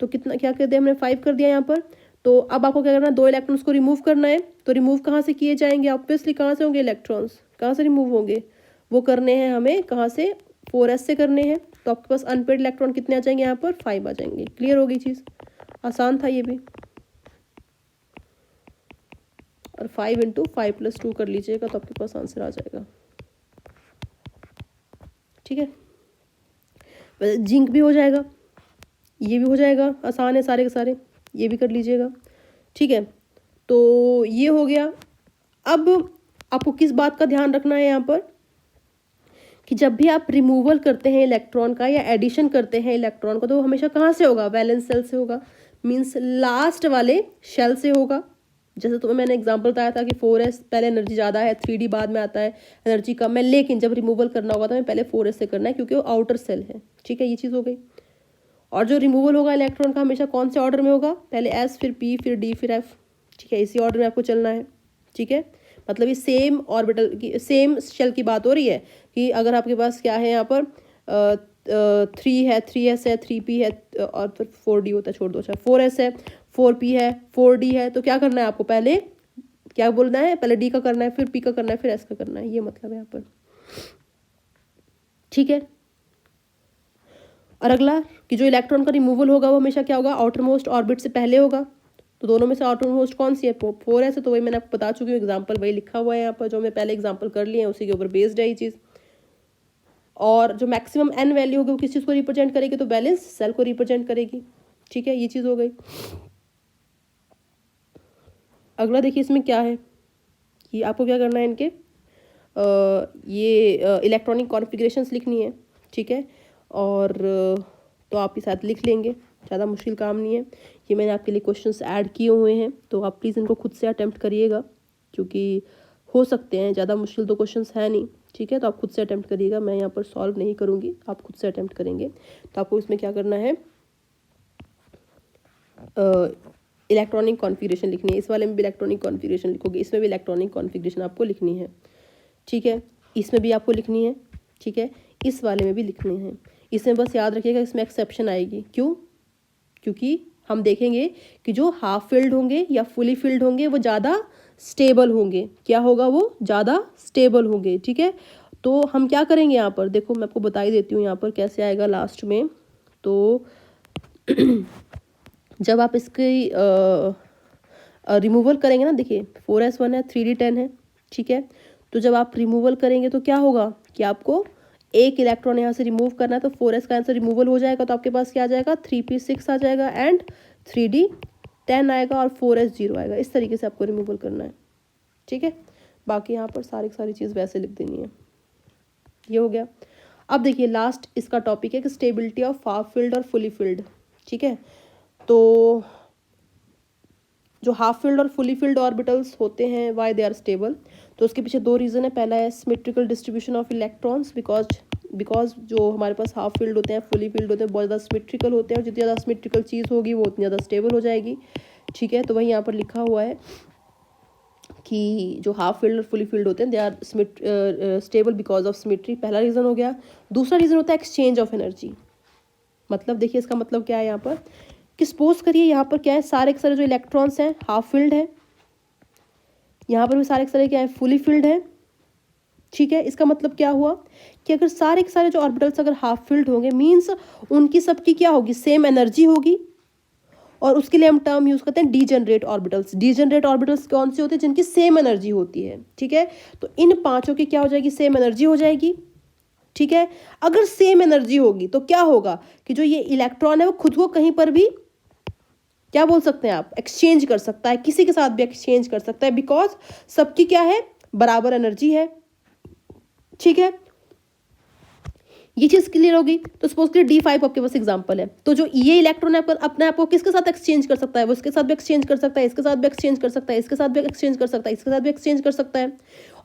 तो कितना क्या कर दिया हमने, 5 कर दिया यहाँ पर। तो अब आपको क्या करना है, 2 इलेक्ट्रॉन्स को रिमूव करना है। तो रिमूव कहाँ से किए जाएंगे, ऑब्वियसली कहाँ से होंगे, इलेक्ट्रॉन्स कहाँ से रिमूव होंगे, वो करने हैं हमें कहाँ से, 4s से करने हैं। तो आपके पास अनपेड इलेक्ट्रॉन कितने आ जाएंगे, यहाँ पर 5 आ जाएंगे। क्लियर हो गई चीज़, आसान था ये भी। और 5 × 5 + 2 कर लीजिएगा तो आपके पास आंसर आ जाएगा, ठीक है। जिंक भी हो जाएगा, ये भी हो जाएगा, आसान है सारे के सारे, ये भी कर लीजिएगा, ठीक है। तो ये हो गया। अब आपको किस बात का ध्यान रखना है यहाँ पर, कि जब भी आप रिमूवल करते हैं इलेक्ट्रॉन का या एडिशन करते हैं इलेक्ट्रॉन का, तो हमेशा कहाँ से होगा, वैलेंस सेल से होगा, मीन्स लास्ट वाले शेल से होगा। जैसे तुम्हें मैंने एग्जांपल बताया था कि 4s पहले एनर्जी ज़्यादा है, 3d बाद में आता है, एनर्जी कम है, लेकिन जब रिमूवल करना होगा तो हमें पहले 4s से करना है क्योंकि वो आउटर सेल है, ठीक है। ये चीज़ हो गई। और जो रिमूवल होगा इलेक्ट्रॉन का हमेशा कौन से ऑर्डर में होगा, पहले s फिर p फिर d फिर f, ठीक है। इसी ऑर्डर में आपको चलना है, ठीक है। मतलब ये सेम ऑर्बिटल की, सेम शेल की बात हो रही है कि अगर आपके पास क्या है यहाँ पर 3 है, 3s है, 3p है, और फिर 4d होता है, छोड़ दो, अच्छा 4s है, 4p है, 4d है, तो क्या करना है आपको, पहले क्या बोलना है, पहले d का करना है, फिर p का करना है, फिर s का करना है, ये मतलब है यहाँ पर, ठीक है। और अगला कि जो इलेक्ट्रॉन का रिमूवल होगा वो हमेशा क्या होगा, आउटर मोस्ट ऑर्बिट से पहले होगा। तो दोनों में से आउटर मोस्ट कौन सी है, 4s है। तो वही मैंने आपको बता चुकी हूँ, एग्जाम्पल वही लिखा हुआ है यहाँ पर, जो मैं पहले एग्जाम्पल कर लिए हैं उसी के ऊपर बेस्ड है ये चीज़। और जो मैक्सिमम n वैल्यू होगी वो किस चीज़ को रिप्रेजेंट करेगी, तो बैलेंस सेल को रिप्रेजेंट करेगी, ठीक है। ये चीज़ हो गई। अगला देखिए इसमें क्या है कि आपको क्या करना है, इनके ये इलेक्ट्रॉनिक कॉन्फ़िगरेशंस लिखनी है, ठीक है। और तो आप ये साथ लिख लेंगे, ज़्यादा मुश्किल काम नहीं है। ये मैंने आपके लिए क्वेश्चंस ऐड किए हुए हैं, तो आप प्लीज़ इनको खुद से अटेम्प्ट करिएगा, क्योंकि हो सकते हैं, ज़्यादा मुश्किल तो क्वेश्चंस है नहीं, ठीक है। तो आप खुद से अटेम्प्ट करिएगा, मैं यहाँ पर सॉल्व नहीं करूँगी, आप खुद से अटेम्प्ट करेंगे। तो आपको इसमें क्या करना है, इलेक्ट्रॉनिक कॉन्फ़िगरेशन लिखनी है। इस वाले में भी इलेक्ट्रॉनिक कॉन्फ़िगरेशन लिखोगे, इसमें भी इलेक्ट्रॉनिक कॉन्फ़िगरेशन आपको लिखनी है, ठीक है। इसमें भी आपको लिखनी है, ठीक है। इस वाले में भी लिखनी है। इसमें बस याद रखिएगा इसमें एक्सेप्शन आएगी, क्यों, क्योंकि हम देखेंगे कि जो हाफ फिल्ड होंगे या फुली फिल्ड होंगे वो ज़्यादा स्टेबल होंगे। क्या होगा, वो ज़्यादा स्टेबल होंगे, ठीक है। तो हम क्या करेंगे यहाँ पर, देखो मैं आपको बता ही देती हूँ यहाँ पर कैसे आएगा लास्ट में। तो जब आप इसकी रिमूवल करेंगे ना, देखिए 4s1 है, 3d10 है, ठीक है। तो जब आप रिमूवल करेंगे तो क्या होगा कि आपको एक इलेक्ट्रॉन यहाँ से रिमूव करना है, तो 4s का आंसर रिमूवल हो जाएगा। तो आपके पास क्या आ जाएगा, 3p6 आ जाएगा एंड 3d10 आएगा और 4s 0 आएगा। इस तरीके से आपको रिमूवल करना है, ठीक है। बाकी यहाँ पर सारी चीज़ वैसे लिख देनी है। ये हो गया। अब देखिए लास्ट इसका टॉपिक है कि स्टेबिलिटी ऑफ हाफ फिल्ड और फुली फिल्ड, ठीक है। तो जो हाफ फिल्ड और फुली फिल्ड ऑर्बिटल्स होते हैं, वाई दे आर स्टेबल, तो उसके पीछे 2 रीज़न है। पहला है symmetrical distribution of electrons, because जो हमारे पास हाफ फिल्ड होते हैं, फुली फिल्ड होते हैं, बहुत ज़्यादा सिमेट्रिकल होते हैं, और जितनी ज़्यादा सिमेट्रिकल चीज़ होगी वो उतनी ज़्यादा स्टेबल हो जाएगी, ठीक है। तो वही यहाँ पर लिखा हुआ है कि जो हाफ फिल्ड और फुली फिल्ड होते हैं they are stable because of symmetry, पहला रीज़न हो गया। दूसरा रीज़न होता है एक्सचेंज ऑफ एनर्जी। मतलब देखिए इसका मतलब क्या है यहाँ पर कि सपोज करिए यहाँ पर क्या है, सारे के सारे जो इलेक्ट्रॉन्स हैं हाफ फिल्ड है, यहाँ पर भी सारे के सारे क्या है, फुली फिल्ड है, ठीक है। इसका मतलब क्या हुआ कि अगर सारे के सारे जो ऑर्बिटल्स अगर हाफ फिल्ड होंगे, मीन्स उनकी सबकी क्या होगी, सेम एनर्जी होगी। और उसके लिए हम टर्म यूज करते हैं डीजेनरेट ऑर्बिटल्स। डीजेनरेट ऑर्बिटल्स कौन से होते हैं, जिनकी सेम एनर्जी होती है, ठीक है। तो इन पांचों की क्या हो जाएगी, सेम एनर्जी हो जाएगी, ठीक है। अगर सेम एनर्जी होगी तो क्या होगा कि जो ये इलेक्ट्रॉन है वो खुद को कहीं पर भी क्या बोल सकते हैं आप, एक्सचेंज कर सकता है, किसी के साथ भी एक्सचेंज कर सकता है, बिकॉज सबकी क्या है, बराबर एनर्जी है, ठीक है। ये चीज क्लियर होगी। तो सपोज करिए D5 आपके पास एग्जांपल है, तो जो ये इलेक्ट्रॉन है अपने आप को किसके साथ एक्सचेंज कर सकता है, वो इसके साथ भी एक्सचेंज कर सकता है, इसके साथ भी एक्सचेंज कर सकता है, इसके साथ भी एक्सचेंज कर सकता है, इसके साथ भी एक्सचेंज कर सकता है।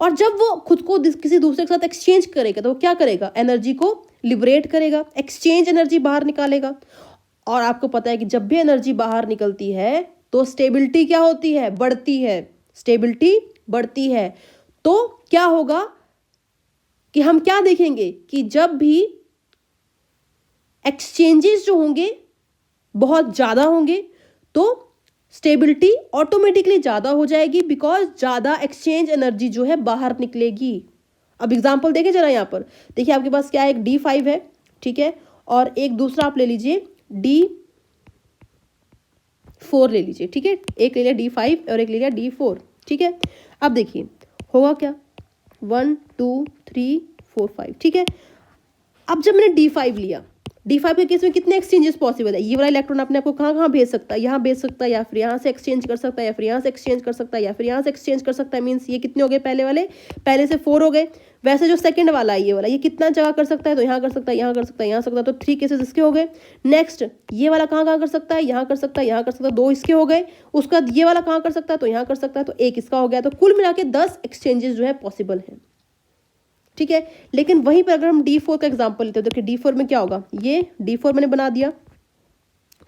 और जब वो खुद को किसी दूसरे के साथ एक्सचेंज करेगा तो वो क्या करेगा, एनर्जी को लिबरेट करेगा, एक्सचेंज एनर्जी बाहर निकालेगा। और आपको पता है कि जब भी एनर्जी बाहर निकलती है तो स्टेबिलिटी क्या होती है, बढ़ती है, स्टेबिलिटी बढ़ती है। तो क्या होगा कि हम क्या देखेंगे कि जब भी एक्सचेंजेस जो होंगे बहुत ज़्यादा होंगे तो स्टेबिलिटी ऑटोमेटिकली ज़्यादा हो जाएगी, बिकॉज ज़्यादा एक्सचेंज एनर्जी जो है बाहर निकलेगी। अब एग्जांपल देखें जरा, यहाँ पर देखिए आपके पास क्या है, एक D5 है, ठीक है, और एक दूसरा आप ले लीजिए D4 ले लीजिए, ठीक है, एक ले लिया D5 और एक ले लिया D4, ठीक है। अब देखिए होगा क्या, 1 2 3 4 5, ठीक है। अब जब मैंने D5 लिया, D5 के केस में कितने एक्सचेंजेस पॉसिबल है, ये वाला इलेक्ट्रॉन अपने आपको कहाँ कहाँ भेज सकता है, यहाँ भेज सकता है, या फिर यहाँ से एक्सचेंज कर सकता है, या फिर यहाँ से एक्सचेंज कर सकता है, या फिर यहाँ से एक्सचेंज कर सकता है। मीन्स ये कितने हो गए पहले वाले, पहले से 4 हो गए। वैसे जो सेकंड वाला है ये वाला, ये कितना जगह कर सकता है, तो यहाँ कर सकता है, यहाँ कर सकता है, यहाँ सकता है, तो 3 केसेस इसके हो गए। नेक्स्ट ये वाला कहाँ कहाँ कर सकता है, यहाँ कर सकता है, यहाँ कर सकता है, 2 इसके हो गए। उसके बाद ये वाला कहाँ कर सकता है, तो यहाँ कर सकता है, तो 1 इसका हो गया। तो कुल मिला के 10 एक्सचेंजेस जो है पॉसिबल है, ठीक है। लेकिन वहीं पर अगर हम D4 का एग्जांपल लेते हैं, तो D4 में क्या होगा, ये D4 मैंने बना दिया,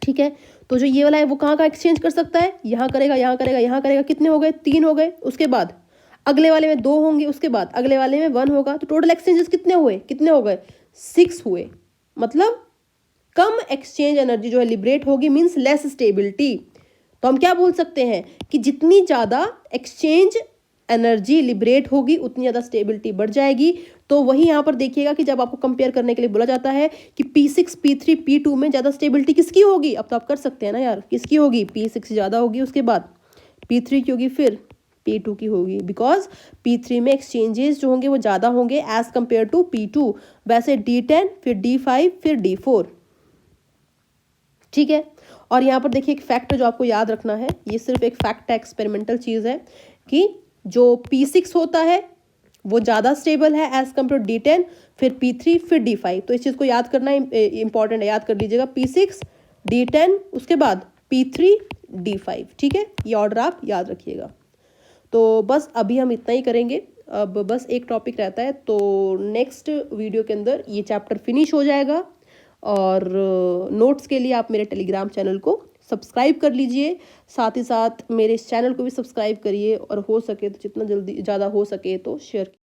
ठीक है। तो जो ये वाला है वो कहाँ का एक्सचेंज कर सकता है, यहाँ करेगा, यहाँ करेगा, यहाँ करेगा, कितने हो गए, 3 हो गए। उसके बाद अगले वाले में 2 होंगे, उसके बाद अगले वाले में 1 होगा। तो टोटल एक्सचेंजेस कितने हुए, कितने हो गए, 6 हुए। मतलब कम एक्सचेंज एनर्जी जो है लिबरेट होगी, मीन्स लेस स्टेबिलिटी। तो हम क्या बोल सकते हैं कि जितनी ज़्यादा एक्सचेंज एनर्जी लिबरेट होगी उतनी ज़्यादा स्टेबिलिटी बढ़ जाएगी। तो वही यहाँ पर देखिएगा कि जब आपको कंपेयर करने के लिए बोला जाता है कि P6 P3 P2 में ज़्यादा स्टेबिलिटी किसकी होगी, अब तो आप कर सकते हैं ना यार, किसकी होगी, P6 ज़्यादा होगी, उसके बाद P3 की होगी, फिर P2 की होगी, बिकॉज P3 में एक्सचेंजेस जो होंगे वो ज़्यादा होंगे एज कम्पेयर टू P2। वैसे D10 फिर D5 फिर D4, ठीक है। और यहाँ पर देखिए एक फैक्ट जो आपको याद रखना है, ये सिर्फ एक फैक्ट है, एक्सपेरिमेंटल चीज़ है, कि जो P6 होता है वो ज़्यादा स्टेबल है एज कम्पेयर टू D10 फिर P3 फिर D5। तो इस चीज़ को याद करना इंपॉर्टेंट है, याद कर लीजिएगा, P6 D10 उसके बाद P3 D5, ठीक है। ये ऑर्डर आप याद रखिएगा। तो बस अभी हम इतना ही करेंगे, अब बस एक टॉपिक रहता है, तो नेक्स्ट वीडियो के अंदर ये चैप्टर फिनिश हो जाएगा। और नोट्स के लिए आप मेरे टेलीग्राम चैनल को सब्सक्राइब कर लीजिए, साथ ही साथ मेरे इस चैनल को भी सब्सक्राइब करिए, और हो सके तो जितना जल्दी ज़्यादा हो सके तो शेयर